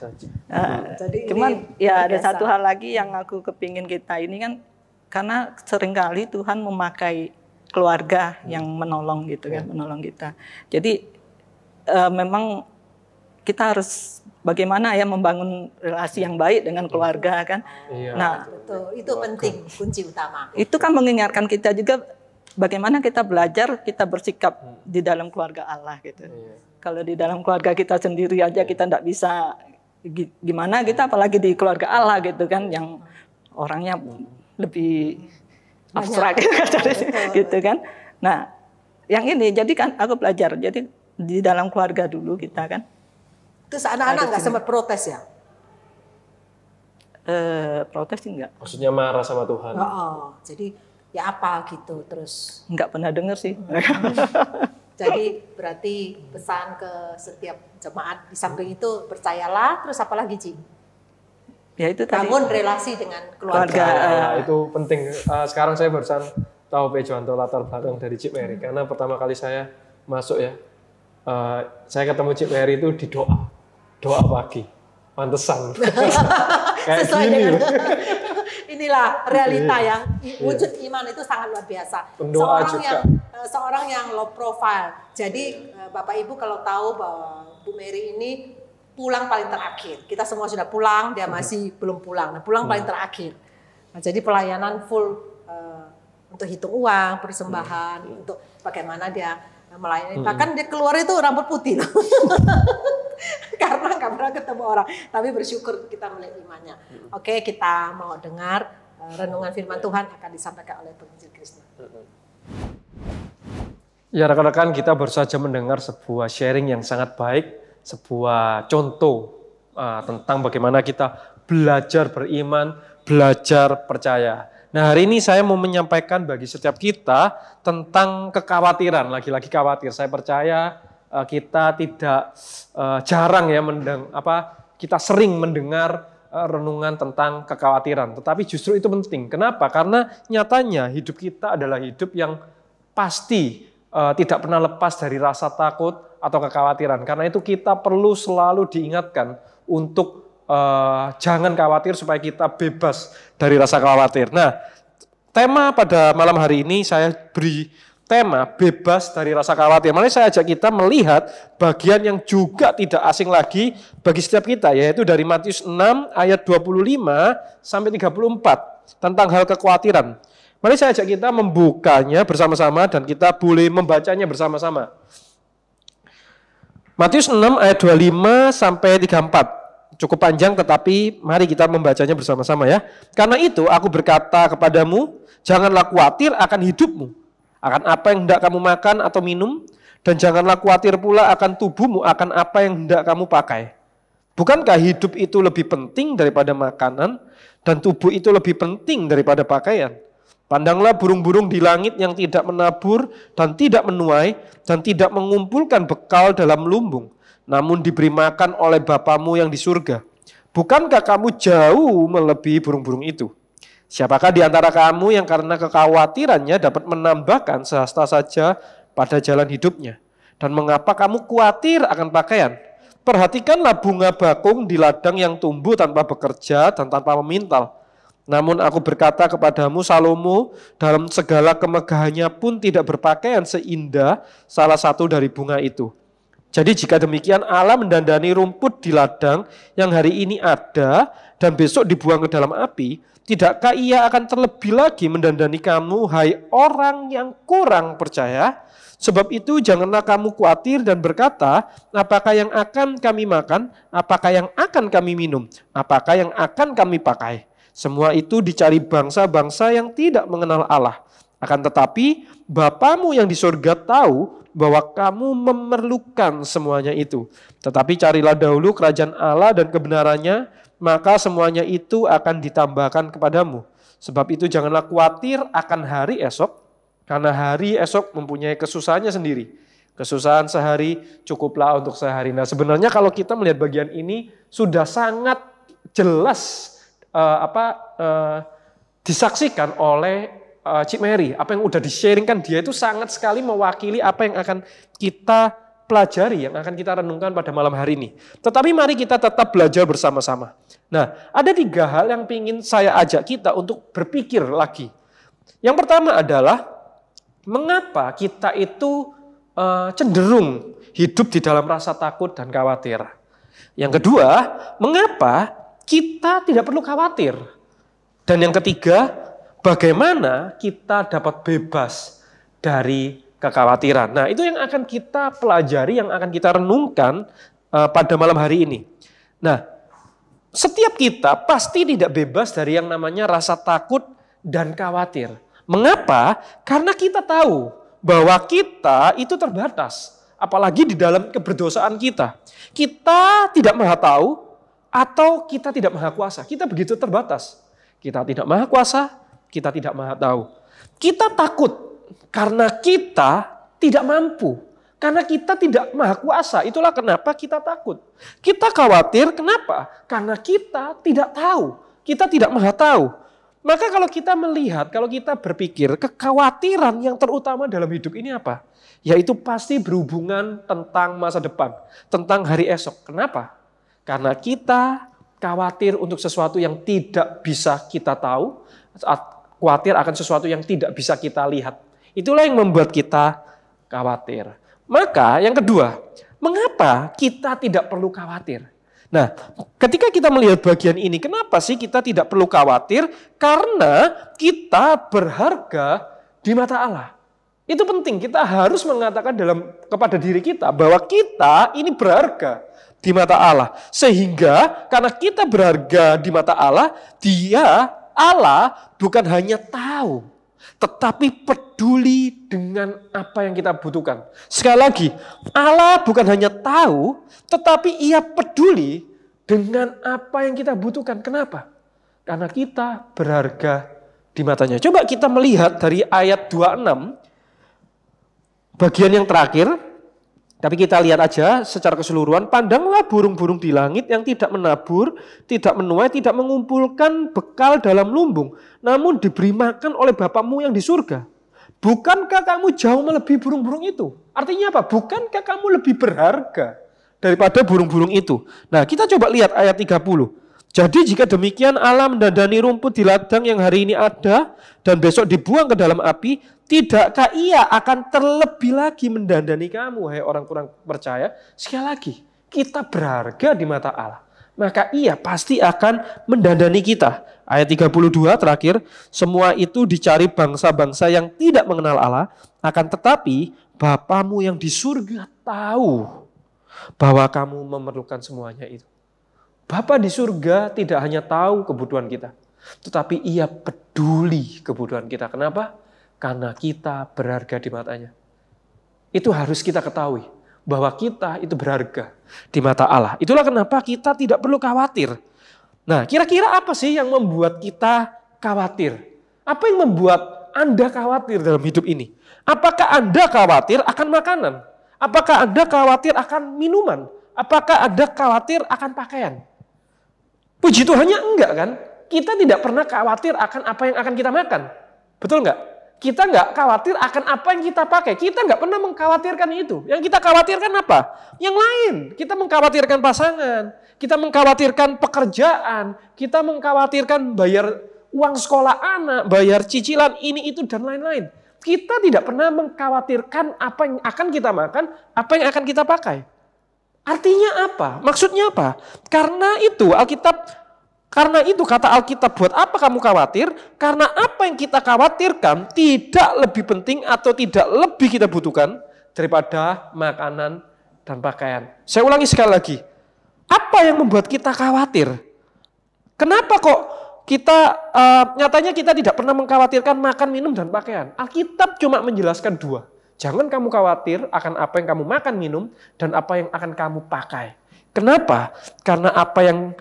[SPEAKER 3] Jadi cuman ya ada satu hal lagi yang aku kepingin kita ini kan, karena seringkali Tuhan memakai keluarga yang menolong gitu kan, menolong kita. Jadi memang kita harus bagaimana ya membangun relasi yang baik dengan keluarga kan. Nah,
[SPEAKER 1] betul, itu penting, kunci utama.
[SPEAKER 3] Itu kan mengingatkan kita juga bagaimana kita belajar kita bersikap di dalam keluarga Allah gitu. Kalau di dalam keluarga kita sendiri aja kita tidak bisa gimana kita, apalagi di keluarga Allah gitu kan, yang orangnya lebih abstrak gitu kan. Nah, yang ini jadi kan aku belajar jadi di dalam keluarga dulu kita kan.
[SPEAKER 1] Terus anak-anak nggak sempat protes ya?
[SPEAKER 3] Protes sih enggak.
[SPEAKER 2] Maksudnya marah sama Tuhan.
[SPEAKER 1] Jadi ya apa gitu terus?
[SPEAKER 3] Enggak pernah dengar sih.
[SPEAKER 1] Jadi berarti pesan ke setiap jemaat di samping itu percayalah, terus apa lagi Ci?
[SPEAKER 3] Ya itu tadi.
[SPEAKER 1] Bangun relasi dengan keluarga.
[SPEAKER 2] Itu penting. Sekarang saya barusan tahu Pak Johanto latar belakang dari Cik Mary, karena pertama kali saya masuk ya. Saya ketemu Cik Mary itu di doa pagi, pantesan. Kayak
[SPEAKER 1] sesuai
[SPEAKER 2] gini.
[SPEAKER 1] Dengan inilah realita yang wujud iman itu sangat luar biasa.
[SPEAKER 2] Pendoa juga.
[SPEAKER 1] Seorang yang low profile. Jadi Bapak Ibu kalau tahu bahwa Bu Mary ini pulang paling terakhir. Kita semua sudah pulang, dia masih belum pulang. Nah, pulang paling terakhir. Nah, jadi pelayanan full untuk hitung uang, persembahan, untuk bagaimana dia melayani. Bahkan dia keluar itu rambut putih loh. Karena nggak pernah ketemu orang. Tapi bersyukur kita melihat imannya. Oke, kita mau dengar renungan firman Tuhan akan disampaikan oleh Penginjil Krishna.
[SPEAKER 2] Ya rekan-rekan, kita baru saja mendengar sebuah sharing yang sangat baik. Sebuah contoh tentang bagaimana kita belajar beriman, belajar percaya. Nah hari ini saya mau menyampaikan bagi setiap kita tentang kekhawatiran, lagi-lagi khawatir. Saya percaya kita tidak jarang ya kita sering mendengar renungan tentang kekhawatiran. Tetapi justru itu penting. Kenapa? Karena nyatanya hidup kita adalah hidup yang pasti tidak pernah lepas dari rasa takut atau kekhawatiran. Karena itu kita perlu selalu diingatkan untuk jangan khawatir supaya kita bebas dari rasa khawatir. Nah, tema pada malam hari ini saya beri tema bebas dari rasa khawatir. Makanya saya ajak kita melihat bagian yang juga tidak asing lagi bagi setiap kita, yaitu dari Matius 6 ayat 25 sampai 34 tentang hal kekhawatiran. Mari saya ajak kita membukanya bersama-sama dan kita boleh membacanya bersama-sama. Matius 6 ayat 25 sampai 34. Cukup panjang tetapi mari kita membacanya bersama-sama ya. Karena itu aku berkata kepadamu, janganlah khawatir akan hidupmu, akan apa yang hendak kamu makan atau minum, dan janganlah khawatir pula akan tubuhmu, akan apa yang hendak kamu pakai. Bukankah hidup itu lebih penting daripada makanan, dan tubuh itu lebih penting daripada pakaian? Pandanglah burung-burung di langit yang tidak menabur dan tidak menuai dan tidak mengumpulkan bekal dalam lumbung, namun diberi makan oleh Bapamu yang di surga. Bukankah kamu jauh melebihi burung-burung itu? Siapakah di antara kamu yang karena kekhawatirannya dapat menambahkan sehasta saja pada jalan hidupnya? Dan mengapa kamu khawatir akan pakaian? Perhatikanlah bunga bakung di ladang yang tumbuh tanpa bekerja dan tanpa memintal. Namun aku berkata kepadamu, Salomo dalam segala kemegahannya pun tidak berpakaian seindah salah satu dari bunga itu. Jadi jika demikian Allah mendandani rumput di ladang yang hari ini ada dan besok dibuang ke dalam api, tidakkah ia akan terlebih lagi mendandani kamu, hai orang yang kurang percaya? Sebab itu janganlah kamu khawatir dan berkata, apakah yang akan kami makan, apakah yang akan kami minum, apakah yang akan kami pakai? Semua itu dicari bangsa-bangsa yang tidak mengenal Allah. Akan tetapi Bapamu yang di surga tahu bahwa kamu memerlukan semuanya itu. Tetapi carilah dahulu kerajaan Allah dan kebenarannya, maka semuanya itu akan ditambahkan kepadamu. Sebab itu janganlah khawatir akan hari esok, karena hari esok mempunyai kesusahannya sendiri. Kesusahan sehari cukuplah untuk sehari. Nah sebenarnya kalau kita melihat bagian ini sudah sangat jelas disaksikan oleh Cik Mary. Apa yang udah di-sharingkan dia itu sangat sekali mewakili apa yang akan kita pelajari, yang akan kita renungkan pada malam hari ini. Tetapi mari kita tetap belajar bersama-sama. Nah, ada 3 hal yang ingin saya ajak kita untuk berpikir lagi. Yang pertama adalah, mengapa kita itu cenderung hidup di dalam rasa takut dan khawatir. Yang kedua, mengapa kita tidak perlu khawatir. Dan yang ketiga, bagaimana kita dapat bebas dari kekhawatiran. Nah, itu yang akan kita pelajari, yang akan kita renungkan pada malam hari ini. Nah, setiap kita pasti tidak bebas dari yang namanya rasa takut dan khawatir. Mengapa? Karena kita tahu bahwa kita itu terbatas. Apalagi di dalam keberdosaan kita. Kita tidak maha tahu atau kita tidak maha kuasa. Kita begitu terbatas. Kita tidak maha kuasa, kita tidak maha tahu. Kita takut karena kita tidak mampu. Karena kita tidak maha kuasa. Itulah kenapa kita takut. Kita khawatir kenapa? Karena kita tidak tahu. Kita tidak maha tahu. Maka kalau kita melihat, kalau kita berpikir, kekhawatiran yang terutama dalam hidup ini apa? Yaitu pasti berhubungan tentang masa depan, tentang hari esok. Kenapa? Karena kita khawatir untuk sesuatu yang tidak bisa kita tahu, khawatir akan sesuatu yang tidak bisa kita lihat. Itulah yang membuat kita khawatir. Maka yang kedua, mengapa kita tidak perlu khawatir? Nah, ketika kita melihat bagian ini, kenapa sih kita tidak perlu khawatir? Karena kita berharga di mata Allah. Itu penting, kita harus mengatakan kepada diri kita bahwa kita ini berharga di mata Allah. Sehingga karena kita berharga di mata Allah, Allah bukan hanya tahu, tetapi peduli dengan apa yang kita butuhkan. Sekali lagi, Allah bukan hanya tahu, tetapi Ia peduli dengan apa yang kita butuhkan. Kenapa? Karena kita berharga di matanya. Coba kita melihat dari ayat 26, bagian yang terakhir, tapi kita lihat aja secara keseluruhan. Pandanglah burung-burung di langit yang tidak menabur, tidak menuai, tidak mengumpulkan bekal dalam lumbung, namun diberi makan oleh Bapamu yang di surga. Bukankah kamu jauh melebihi burung-burung itu? Artinya apa? Bukankah kamu lebih berharga daripada burung-burung itu? Nah, kita coba lihat ayat 30. Jadi jika demikian Allah mendandani rumput di ladang yang hari ini ada dan besok dibuang ke dalam api, tidakkah Ia akan terlebih lagi mendandani kamu, hai orang kurang percaya? Sekali lagi, kita berharga di mata Allah. Maka Ia pasti akan mendandani kita. Ayat 32 terakhir, semua itu dicari bangsa-bangsa yang tidak mengenal Allah, akan tetapi Bapamu yang di surga tahu bahwa kamu memerlukan semuanya itu. Bapa di surga tidak hanya tahu kebutuhan kita, tetapi Ia peduli kebutuhan kita. Kenapa? Karena kita berharga di matanya. Itu harus kita ketahui, bahwa kita itu berharga di mata Allah. Itulah kenapa kita tidak perlu khawatir. Nah, kira-kira apa sih yang membuat kita khawatir? Apa yang membuat Anda khawatir dalam hidup ini? Apakah Anda khawatir akan makanan? Apakah Anda khawatir akan minuman? Apakah Anda khawatir akan pakaian? Puji Tuhannya enggak kan? Kita tidak pernah khawatir akan apa yang akan kita makan. Betul enggak? Kita nggak khawatir akan apa yang kita pakai. Kita nggak pernah mengkhawatirkan itu. Yang kita khawatirkan apa? Yang lain. Kita mengkhawatirkan pasangan. Kita mengkhawatirkan pekerjaan. Kita mengkhawatirkan bayar uang sekolah anak, bayar cicilan ini, itu, dan lain-lain. Kita tidak pernah mengkhawatirkan apa yang akan kita makan, apa yang akan kita pakai. Artinya apa? Maksudnya apa? Karena itu kata Alkitab, buat apa kamu khawatir? Karena apa yang kita khawatirkan tidak lebih penting atau tidak lebih kita butuhkan daripada makanan dan pakaian. Saya ulangi sekali lagi. Apa yang membuat kita khawatir? Kenapa kok nyatanya kita tidak pernah mengkhawatirkan makan, minum, dan pakaian? Alkitab cuma menjelaskan 2. Jangan kamu khawatir akan apa yang kamu makan, minum, dan apa yang akan kamu pakai. Kenapa? Karena apa yang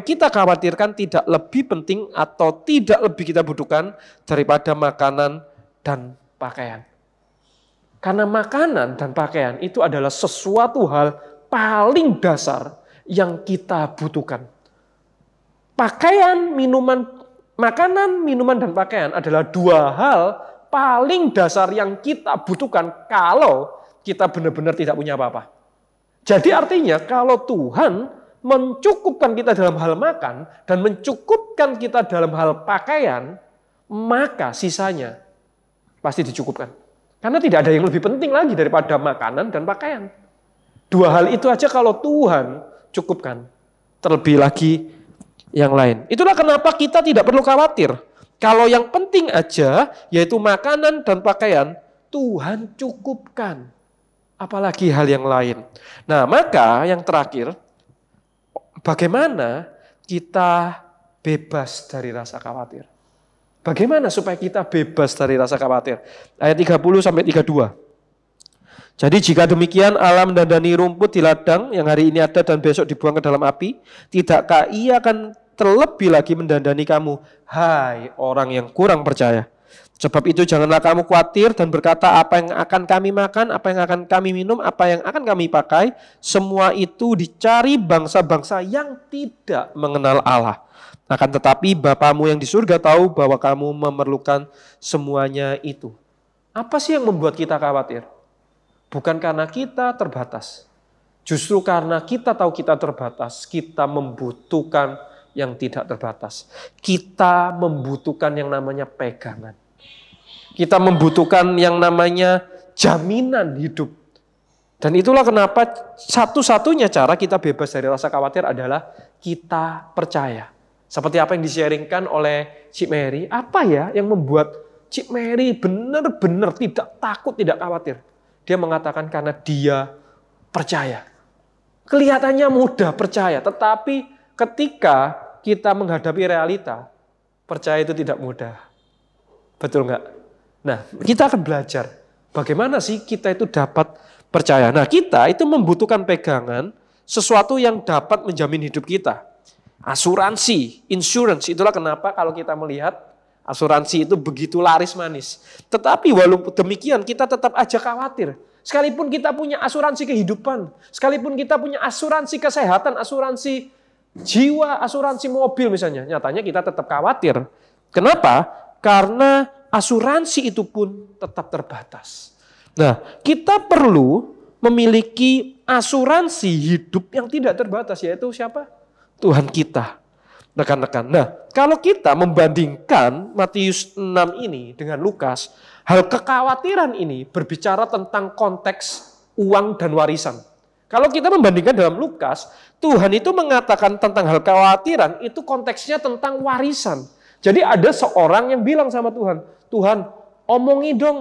[SPEAKER 2] kita khawatirkan tidak lebih penting atau tidak lebih kita butuhkan daripada makanan dan pakaian. Karena makanan dan pakaian itu adalah sesuatu hal paling dasar yang kita butuhkan. Pakaian, minuman, makanan, minuman, dan pakaian adalah dua hal paling dasar yang kita butuhkan kalau kita benar-benar tidak punya apa-apa. Jadi artinya kalau Tuhan mencukupkan kita dalam hal makan dan mencukupkan kita dalam hal pakaian, maka sisanya pasti dicukupkan. Karena tidak ada yang lebih penting lagi daripada makanan dan pakaian. Dua hal itu aja kalau Tuhan cukupkan. Terlebih lagi yang lain. Itulah kenapa kita tidak perlu khawatir. Kalau yang penting aja, yaitu makanan dan pakaian, Tuhan cukupkan. Apalagi hal yang lain. Nah, maka yang terakhir, bagaimana kita bebas dari rasa khawatir? Bagaimana supaya kita bebas dari rasa khawatir? Ayat 30-32. Jadi jika demikian Allah mendandani rumput di ladang yang hari ini ada dan besok dibuang ke dalam api, tidakkah ia akan terlebih lagi mendandani kamu, hai orang yang kurang percaya. Sebab itu janganlah kamu khawatir dan berkata apa yang akan kami makan, apa yang akan kami minum, apa yang akan kami pakai. Semua itu dicari bangsa-bangsa yang tidak mengenal Allah. Akan tetapi Bapamu yang di surga tahu bahwa kamu memerlukan semuanya itu. Apa sih yang membuat kita khawatir? Bukan karena kita terbatas. Justru karena kita tahu kita terbatas, kita membutuhkan yang tidak terbatas. Kita membutuhkan yang namanya pegangan. Kita membutuhkan yang namanya jaminan hidup. Dan itulah kenapa satu-satunya cara kita bebas dari rasa khawatir adalah kita percaya. Seperti apa yang di-sharingkan oleh Cik Mary. Apa ya yang membuat Cik Mary benar-benar tidak takut, tidak khawatir? Dia mengatakan karena dia percaya. Kelihatannya mudah percaya, tetapi ketika kita menghadapi realita, percaya itu tidak mudah. Betul nggak? Nah, kita akan belajar bagaimana sih kita itu dapat percaya. Nah, kita itu membutuhkan pegangan sesuatu yang dapat menjamin hidup kita. Asuransi, insurance, itulah kenapa kalau kita melihat asuransi itu begitu laris manis. Tetapi walaupun demikian kita tetap aja khawatir. Sekalipun kita punya asuransi kehidupan, sekalipun kita punya asuransi kesehatan, asuransi jiwa, asuransi mobil misalnya, nyatanya kita tetap khawatir. Kenapa? Karena asuransi itu pun tetap terbatas. Nah, kita perlu memiliki asuransi hidup yang tidak terbatas, yaitu siapa? Tuhan kita. Rekan-rekan. Nah, kalau kita membandingkan Matius 6 ini dengan Lukas, hal kekhawatiran ini berbicara tentang konteks uang dan warisan. Kalau kita membandingkan dalam Lukas, Tuhan itu mengatakan tentang hal kekhawatiran, itu konteksnya tentang warisan. Jadi ada seorang yang bilang sama Tuhan, Tuhan, omongin dong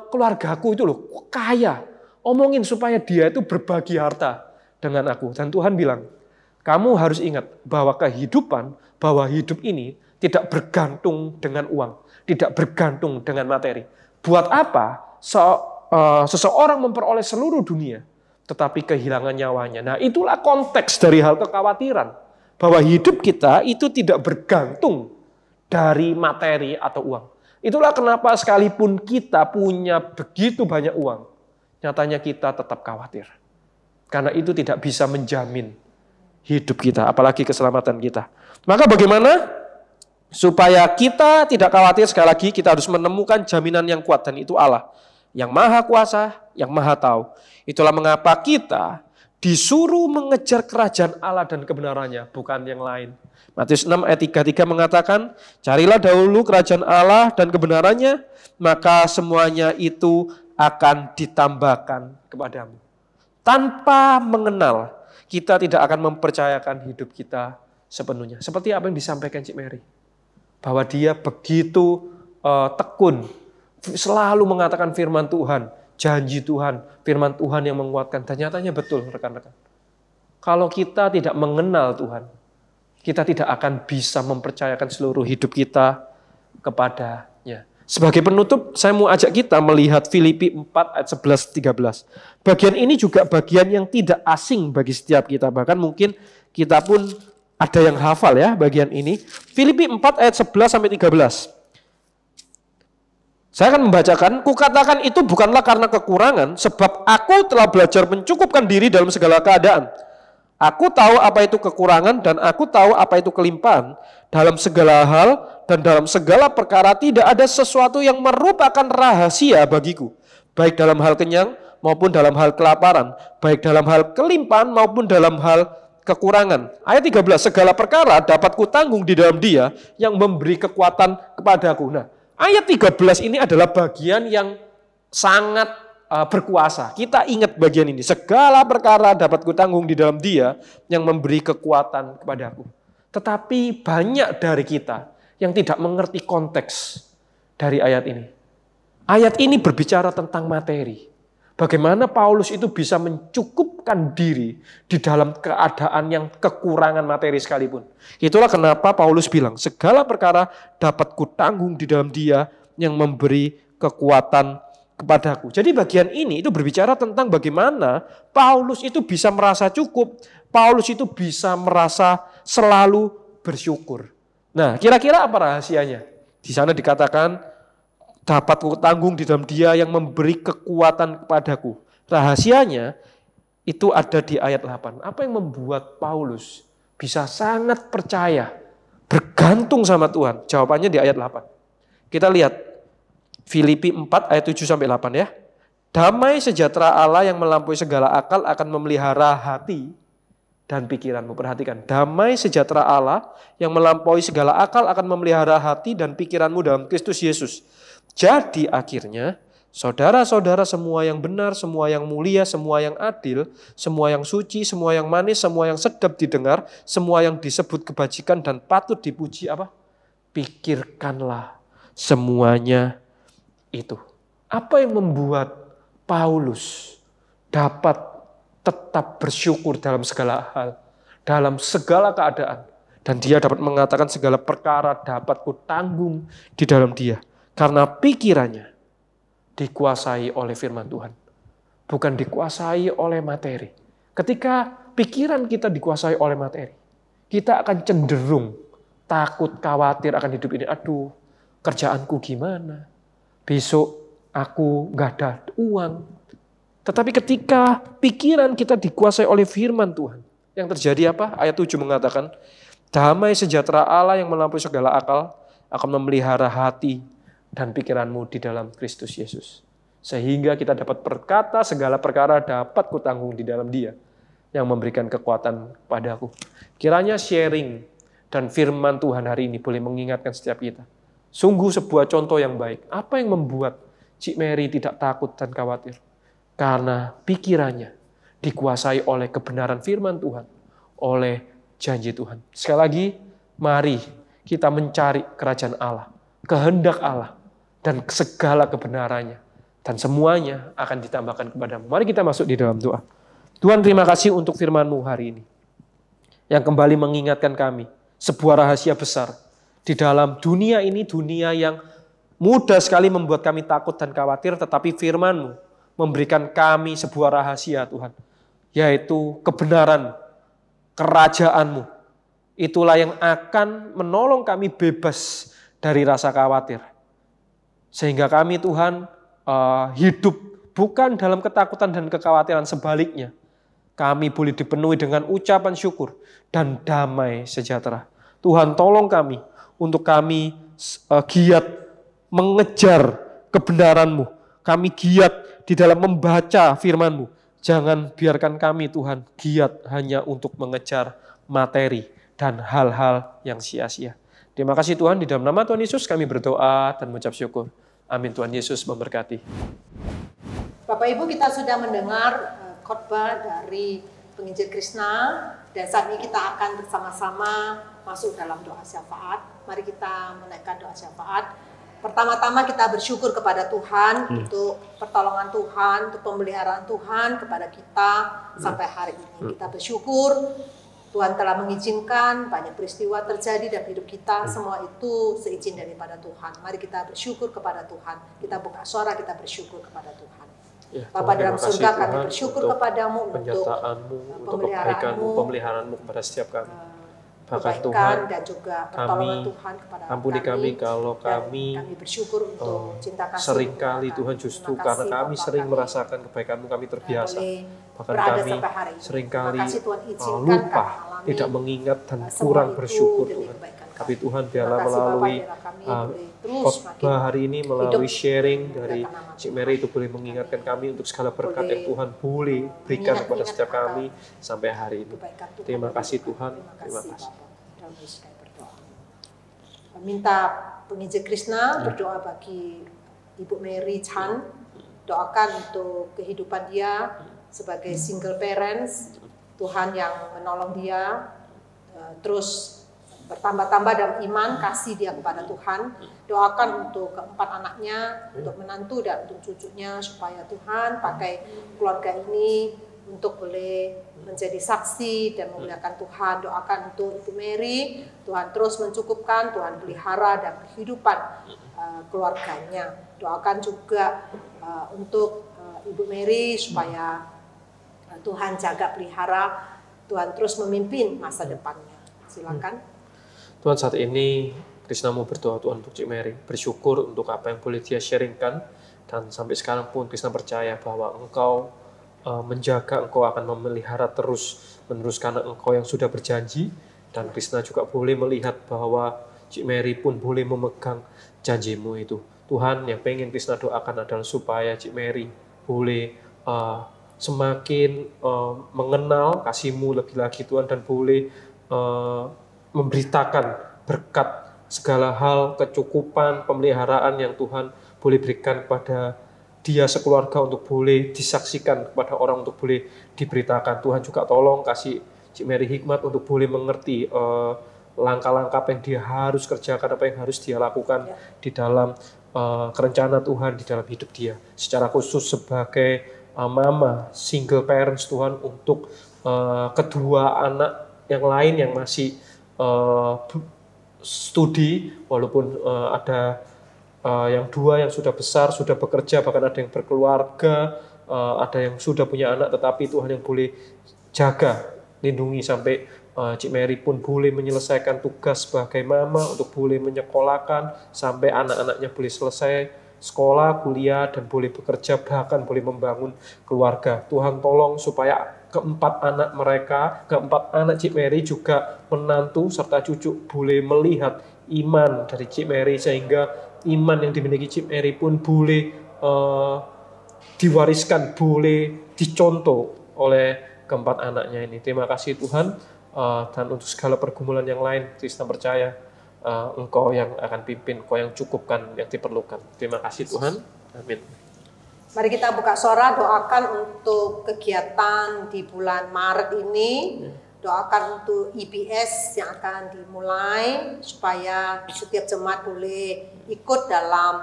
[SPEAKER 2] keluargaku itu loh, kaya. Omongin supaya dia itu berbagi harta dengan aku. Dan Tuhan bilang, kamu harus ingat bahwa kehidupan, bahwa hidup ini tidak bergantung dengan uang, tidak bergantung dengan materi. Buat apa seseorang memperoleh seluruh dunia, tetapi kehilangan nyawanya. Nah, itulah konteks dari hal kekhawatiran. Bahwa hidup kita itu tidak bergantung dari materi atau uang. Itulah kenapa sekalipun kita punya begitu banyak uang, nyatanya kita tetap khawatir. Karena itu tidak bisa menjamin hidup kita, apalagi keselamatan kita. Maka bagaimana supaya kita tidak khawatir? Sekali lagi kita harus menemukan jaminan yang kuat, dan itu Allah yang maha kuasa, yang maha tahu. Itulah mengapa kita disuruh mengejar kerajaan Allah dan kebenarannya, bukan yang lain. Matius 6 ayat 33 mengatakan, carilah dahulu kerajaan Allah dan kebenarannya, maka semuanya itu akan ditambahkan kepadamu. Tanpa mengenal, kita tidak akan mempercayakan hidup kita sepenuhnya. Seperti apa yang disampaikan Cik Mary. Bahwa dia begitu tekun, selalu mengatakan firman Tuhan, janji Tuhan, firman Tuhan yang menguatkan. Dan nyatanya betul rekan-rekan. Kalau kita tidak mengenal Tuhan, kita tidak akan bisa mempercayakan seluruh hidup kita kepadanya. Sebagai penutup, saya mau ajak kita melihat Filipi 4 ayat 11-13. Bagian ini juga bagian yang tidak asing bagi setiap kita. Bahkan mungkin kita pun ada yang hafal ya bagian ini. Filipi 4 ayat 11-13. Saya akan membacakan, kukatakan itu bukanlah karena kekurangan, sebab aku telah belajar mencukupkan diri dalam segala keadaan. Aku tahu apa itu kekurangan dan aku tahu apa itu kelimpahan. Dalam segala hal dan dalam segala perkara tidak ada sesuatu yang merupakan rahasia bagiku. Baik dalam hal kenyang maupun dalam hal kelaparan. Baik dalam hal kelimpahan maupun dalam hal kekurangan. Ayat 13, segala perkara dapat kutanggung di dalam Dia yang memberi kekuatan kepadaku. Nah, ayat 13 ini adalah bagian yang sangat berkuasa. Kita ingat bagian ini. Segala perkara dapat kutanggung di dalam Dia yang memberi kekuatan kepadaku. Tetapi banyak dari kita yang tidak mengerti konteks dari ayat ini. Ayat ini berbicara tentang materi. Bagaimana Paulus itu bisa mencukupkan diri di dalam keadaan yang kekurangan materi sekalipun. Itulah kenapa Paulus bilang, segala perkara dapat kutanggung di dalam Dia yang memberi kekuatan kepadaku. Jadi bagian ini itu berbicara tentang bagaimana Paulus itu bisa merasa cukup. Paulus itu bisa merasa selalu bersyukur. Nah, kira-kira apa rahasianya? Di sana dikatakan, dapat kutanggung di dalam Dia yang memberi kekuatan kepadaku. Rahasianya itu ada di ayat 8. Apa yang membuat Paulus bisa sangat percaya, bergantung sama Tuhan? Jawabannya di ayat 8. Kita lihat Filipi 4 ayat 7-8 ya. Damai sejahtera Allah yang melampaui segala akal akan memelihara hati dan pikiranmu. Perhatikan, damai sejahtera Allah yang melampaui segala akal akan memelihara hati dan pikiranmu dalam Kristus Yesus. Jadi akhirnya, saudara-saudara, semua yang benar, semua yang mulia, semua yang adil, semua yang suci, semua yang manis, semua yang sedap didengar, semua yang disebut kebajikan dan patut dipuji apa? Pikirkanlah semuanya itu. Apa yang membuat Paulus dapat tetap bersyukur dalam segala hal, dalam segala keadaan, dan dia dapat mengatakan segala perkara dapat kutanggung di dalam Dia, karena pikirannya dikuasai oleh firman Tuhan, bukan dikuasai oleh materi. Ketika pikiran kita dikuasai oleh materi, kita akan cenderung takut, khawatir akan hidup ini. Aduh, kerjaanku gimana? Besok aku gak ada uang. Tetapi ketika pikiran kita dikuasai oleh firman Tuhan, yang terjadi apa? Ayat 7 mengatakan, damai sejahtera Allah yang melampaui segala akal akan memelihara hati dan pikiranmu di dalam Kristus Yesus. Sehingga kita dapat berkata segala perkara dapat kutanggung di dalam Dia yang memberikan kekuatan padaku. Kiranya sharing dan firman Tuhan hari ini boleh mengingatkan setiap kita. Sungguh sebuah contoh yang baik. Apa yang membuat Cik Mary tidak takut dan khawatir? Karena pikirannya dikuasai oleh kebenaran firman Tuhan, oleh janji Tuhan. Sekali lagi, mari kita mencari kerajaan Allah, kehendak Allah, dan segala kebenarannya. Dan semuanya akan ditambahkan kepadamu. Mari kita masuk di dalam doa. Tuhan, terima kasih untuk firman-Mu hari ini, yang kembali mengingatkan kami sebuah rahasia besar. Di dalam dunia ini, dunia yang mudah sekali membuat kami takut dan khawatir, tetapi firman-Mu memberikan kami sebuah rahasia, Tuhan, yaitu kebenaran, kerajaan-Mu. Itulah yang akan menolong kami bebas dari rasa khawatir. Sehingga kami, Tuhan, hidup bukan dalam ketakutan dan kekhawatiran, sebaliknya. Kami boleh dipenuhi dengan ucapan syukur dan damai sejahtera. Tuhan, tolong kami untuk kami giat mengejar kebenaran-Mu. Kami giat di dalam membaca firman-Mu. Jangan biarkan kami, Tuhan, giat hanya untuk mengejar materi dan hal-hal yang sia-sia. Terima kasih Tuhan, di dalam nama Tuhan Yesus kami berdoa dan mengucap syukur. Amin. Tuhan Yesus memberkati.
[SPEAKER 1] Bapak Ibu, kita sudah mendengar khotbah dari penginjil Krishna, dan saat ini kita akan bersama-sama masuk dalam doa syafaat. Mari kita menaikkan doa syafaat. Pertama-tama kita bersyukur kepada Tuhan untuk pertolongan Tuhan, untuk pemeliharaan Tuhan kepada kita sampai hari ini. Kita bersyukur Tuhan telah mengizinkan banyak peristiwa terjadi dalam hidup kita. Semua itu seizin daripada Tuhan. Mari kita bersyukur kepada Tuhan. Kita buka suara, kita bersyukur kepada Tuhan. Ya, Bapa dalam surga, Tuhan, kami bersyukur kepadamu untuk
[SPEAKER 2] penyertaan-Mu, untuk kebaikan-Mu, pemeliharaanmu kepada setiap kami.
[SPEAKER 1] kebaikan dan juga pertolongan Tuhan kepada
[SPEAKER 2] ampuni kami kalau kami
[SPEAKER 1] bersyukur untuk cinta kasih
[SPEAKER 2] seringkali Tuhan justru karena kami sering merasakan kebaikan-Mu kami terbiasa, bahkan kami seringkali lupa, tidak mengingat dan kurang bersyukur Tuhan. Tapi Tuhan biarlah melalui khotbah hari ini, melalui sharing dari Cik Mary itu boleh mengingatkan kami untuk segala berkat yang Tuhan boleh berikan kepada setiap kami sampai hari ini. Terima kasih Tuhan, terima kasih.
[SPEAKER 1] Minta penginjil Krishna berdoa bagi Ibu Mary Chan, doakan untuk kehidupan dia sebagai single parents, Tuhan yang menolong dia terus bertambah-tambah dalam iman, kasih dia kepada Tuhan. Doakan untuk keempat anaknya, untuk menantu dan untuk cucunya, supaya Tuhan pakai keluarga ini untuk boleh menjadi saksi dan memuliakan Tuhan. Doakan untuk Ibu Mary, Tuhan terus mencukupkan, Tuhan pelihara dan kehidupan keluarganya. Doakan juga untuk Ibu Mary supaya Tuhan jaga pelihara, Tuhan terus memimpin masa depannya. Silakan.
[SPEAKER 2] Tuhan, saat ini Krishna mau berdoa Tuhan untuk Cik Mary, bersyukur untuk apa yang boleh dia sharingkan, dan sampai sekarang pun Krishna percaya bahwa Engkau menjaga, Engkau akan memelihara terus meneruskan Engkau yang sudah berjanji, dan Krishna juga boleh melihat bahwa Cik Mary pun boleh memegang janjimu itu. Tuhan, yang pengen Krishna doakan adalah supaya Cik Mary boleh semakin mengenal kasih-Mu lebih lagi Tuhan, dan boleh memberitakan berkat segala hal, kecukupan, pemeliharaan yang Tuhan boleh berikan kepada dia sekeluarga untuk boleh disaksikan kepada orang, untuk boleh diberitakan. Tuhan juga tolong kasih Cik Mary hikmat untuk boleh mengerti langkah-langkah apa yang dia harus kerjakan, apa yang harus dia lakukan di dalam kerencana Tuhan di dalam hidup dia. Secara khusus sebagai mama, single parents Tuhan, untuk kedua anak yang lain yang masih studi, walaupun ada yang dua yang sudah besar, sudah bekerja, bahkan ada yang berkeluarga, ada yang sudah punya anak, tetapi Tuhan yang boleh jaga, lindungi sampai Cik Mary pun boleh menyelesaikan tugas sebagai mama, untuk boleh menyekolahkan sampai anak-anaknya boleh selesai sekolah, kuliah, dan boleh bekerja, bahkan boleh membangun keluarga. Tuhan tolong supaya keempat anak mereka, keempat anak Cik Mary, juga menantu serta cucu boleh melihat iman dari Cik Mary, sehingga iman yang dimiliki Cik Mary pun boleh diwariskan, boleh dicontoh oleh keempat anaknya ini. Terima kasih Tuhan, dan untuk segala pergumulan yang lain, Krishna percaya Engkau yang akan pimpin, Engkau yang cukupkan yang diperlukan. Terima kasih Tuhan, amin.
[SPEAKER 1] Mari kita buka suara, doakan untuk kegiatan di bulan Maret ini. Doakan untuk IBS yang akan dimulai, supaya setiap jemaat boleh ikut dalam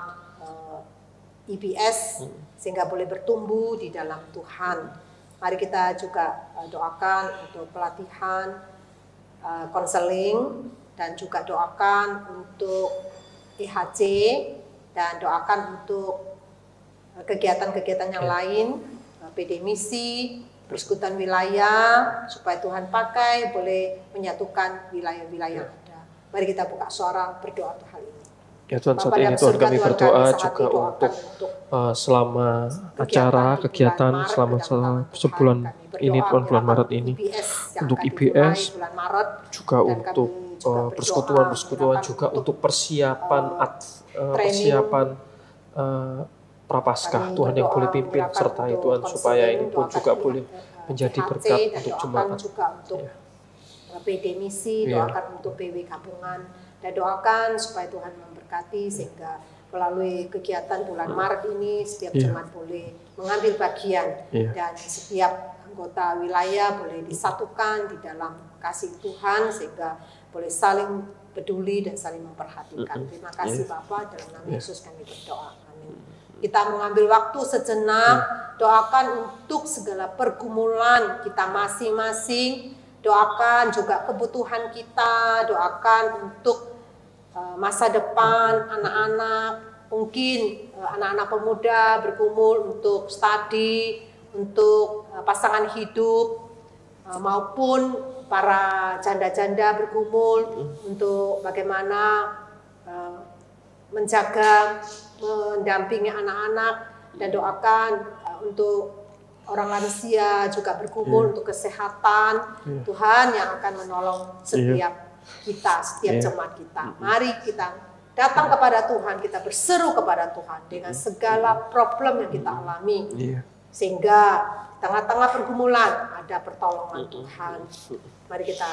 [SPEAKER 1] IBS, sehingga boleh bertumbuh di dalam Tuhan. Mari kita juga doakan untuk pelatihan, konseling, dan juga doakan untuk IHC, dan doakan untuk kegiatan-kegiatan yang lain, PD misi, persekutuan wilayah, supaya Tuhan pakai boleh menyatukan wilayah-wilayah yang ada. Mari kita buka suara berdoa untuk hal ini.
[SPEAKER 2] Ya Tuhan, saat ini Tuhan kami berdoa juga untuk selama acara, kegiatan, selama sebulan ini Tuhan, bulan Maret ini, untuk IBS, juga untuk persekutuan juga untuk persiapan Prapaskah, Tuhan yang boleh pimpin sertai Tuhan, supaya ini pun juga boleh menjadi berkat untuk jemaat.
[SPEAKER 1] Juga untuk PD misi, doakan untuk PW gabungan, dan doakan supaya Tuhan memberkati, sehingga melalui kegiatan bulan Maret ini setiap jemaat boleh mengambil bagian, dan setiap anggota wilayah boleh disatukan di dalam kasih Tuhan, sehingga boleh saling peduli dan saling memperhatikan. Terima kasih Bapak, dalam nama Yesus kami berdoa. Amin. Kita mengambil waktu sejenak, doakan untuk segala pergumulan kita masing-masing, doakan juga kebutuhan kita, doakan untuk masa depan anak-anak, mungkin anak-anak pemuda bergumul untuk studi, untuk pasangan hidup, maupun para janda-janda bergumul untuk bagaimana menjaga, mendampingi anak-anak, dan doakan untuk orang lansia juga bergumul untuk kesehatan. Tuhan yang akan menolong setiap kita, setiap jemaat kita. Mari kita datang kepada Tuhan, kita berseru kepada Tuhan dengan segala problem yang kita alami, sehingga tengah-tengah pergumulan ada pertolongan Tuhan. Mari kita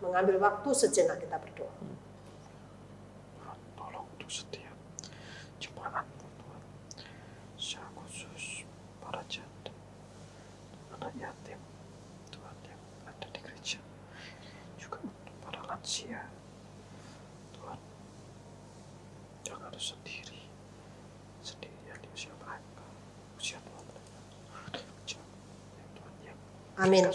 [SPEAKER 1] mengambil waktu sejenak, kita berdoa.
[SPEAKER 2] Tolong untuk setiap jemaat Tuhan, secara khusus para janda, anak yatim Tuhan yang ada di gereja, juga untuk para lansia Tuhan, jangan harus sendirian di usia mereka, usia tua mereka.
[SPEAKER 1] Amin.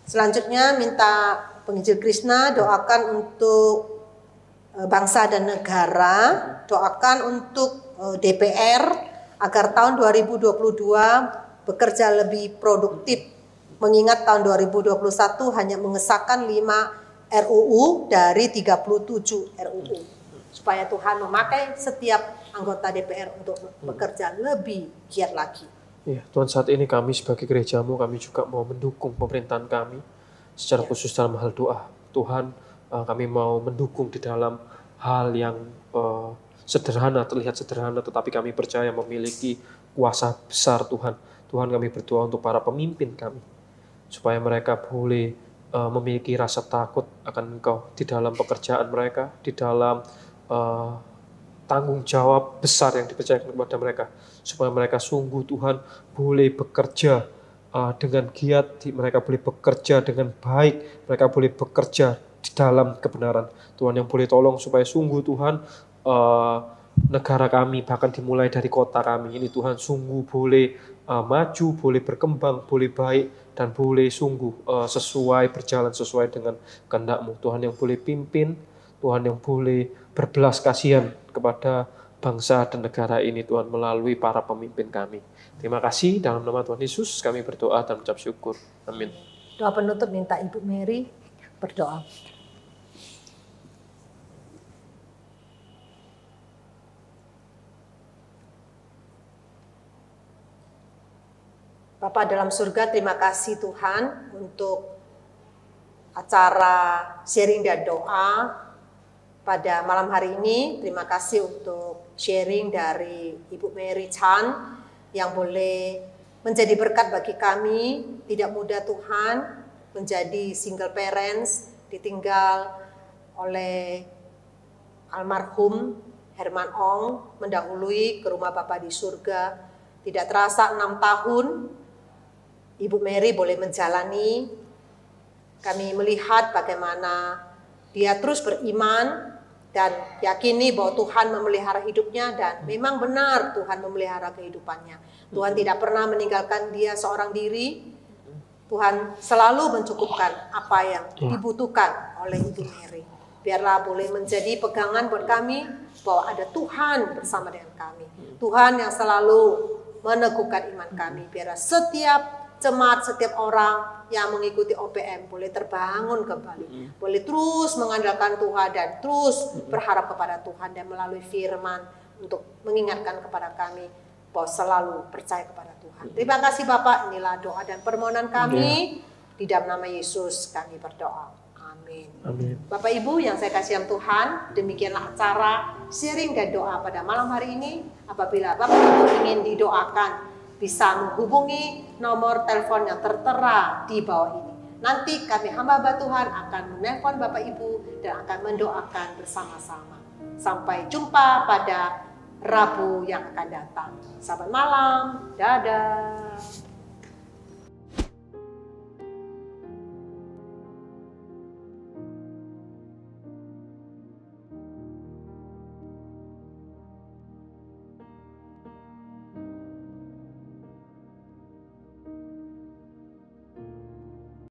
[SPEAKER 1] Selanjutnya minta Penginjil Krishna doakan untuk bangsa dan negara, doakan untuk DPR agar tahun 2022 bekerja lebih produktif, mengingat tahun 2021 hanya mengesahkan 5 RUU dari 37 RUU. Supaya Tuhan memakai setiap anggota DPR untuk bekerja lebih giat lagi.
[SPEAKER 2] Ya, Tuhan, saat ini kami sebagai gerejamu, kami juga mau mendukung pemerintahan kami secara khusus dalam hal doa. Tuhan, kami mau mendukung di dalam hal yang sederhana, terlihat sederhana, tetapi kami percaya memiliki kuasa besar Tuhan. Tuhan, kami berdoa untuk para pemimpin kami, supaya mereka boleh memiliki rasa takut akan Engkau di dalam pekerjaan mereka, di dalam tanggung jawab besar yang dipercayakan kepada mereka, supaya mereka sungguh Tuhan boleh bekerja dengan giat, mereka boleh bekerja dengan baik, mereka boleh bekerja di dalam kebenaran. Tuhan yang boleh tolong supaya sungguh Tuhan negara kami, bahkan dimulai dari kota kami ini Tuhan, sungguh boleh maju, boleh berkembang, boleh baik, dan boleh sungguh sesuai, berjalan sesuai dengan kehendak-Mu. Tuhan yang boleh pimpin, Tuhan yang boleh berbelas kasihan kepada bangsa dan negara ini Tuhan melalui para pemimpin kami. Terima kasih, dalam nama Tuhan Yesus kami berdoa dan mengucap syukur. Amin.
[SPEAKER 1] Doa penutup minta Ibu Mary berdoa. Bapa dalam surga, terima kasih Tuhan untuk acara sharing dan doa pada malam hari ini. Terima kasih untuk sharing dari Ibu Mary Chan yang boleh menjadi berkat bagi kami. Tidak mudah Tuhan menjadi single parents, ditinggal oleh almarhum Herman Ong, mendahului ke rumah Bapa di surga. Tidak terasa 6 tahun Ibu Mary boleh menjalani. Kami melihat bagaimana dia terus beriman dan yakini bahwa Tuhan memelihara hidupnya, dan memang benar Tuhan memelihara kehidupannya. Tuhan tidak pernah meninggalkan dia seorang diri. Tuhan selalu mencukupkan apa yang dibutuhkan oleh Ibu Mary. Biarlah boleh menjadi pegangan buat kami bahwa ada Tuhan bersama dengan kami. Tuhan yang selalu meneguhkan iman kami. Biarlah setiap jemaat, setiap orang yang mengikuti OPM boleh terbangun kembali, boleh terus mengandalkan Tuhan dan terus berharap kepada Tuhan, dan melalui firman untuk mengingatkan kepada kami bahwa selalu percaya kepada Tuhan. Terima kasih Bapak, inilah doa dan permohonan kami, di dalam nama Yesus kami berdoa. Amin.
[SPEAKER 2] Amin.
[SPEAKER 1] Bapak Ibu yang saya kasih dalam Tuhan, demikianlah acara sharing dan doa pada malam hari ini. Apabila Bapak Ibu ingin didoakan, bisa menghubungi nomor telepon yang tertera di bawah ini. Nanti kami hamba Tuhan akan menelpon Bapak Ibu dan akan mendoakan bersama-sama. Sampai jumpa pada Rabu yang akan datang. Selamat malam, dadah.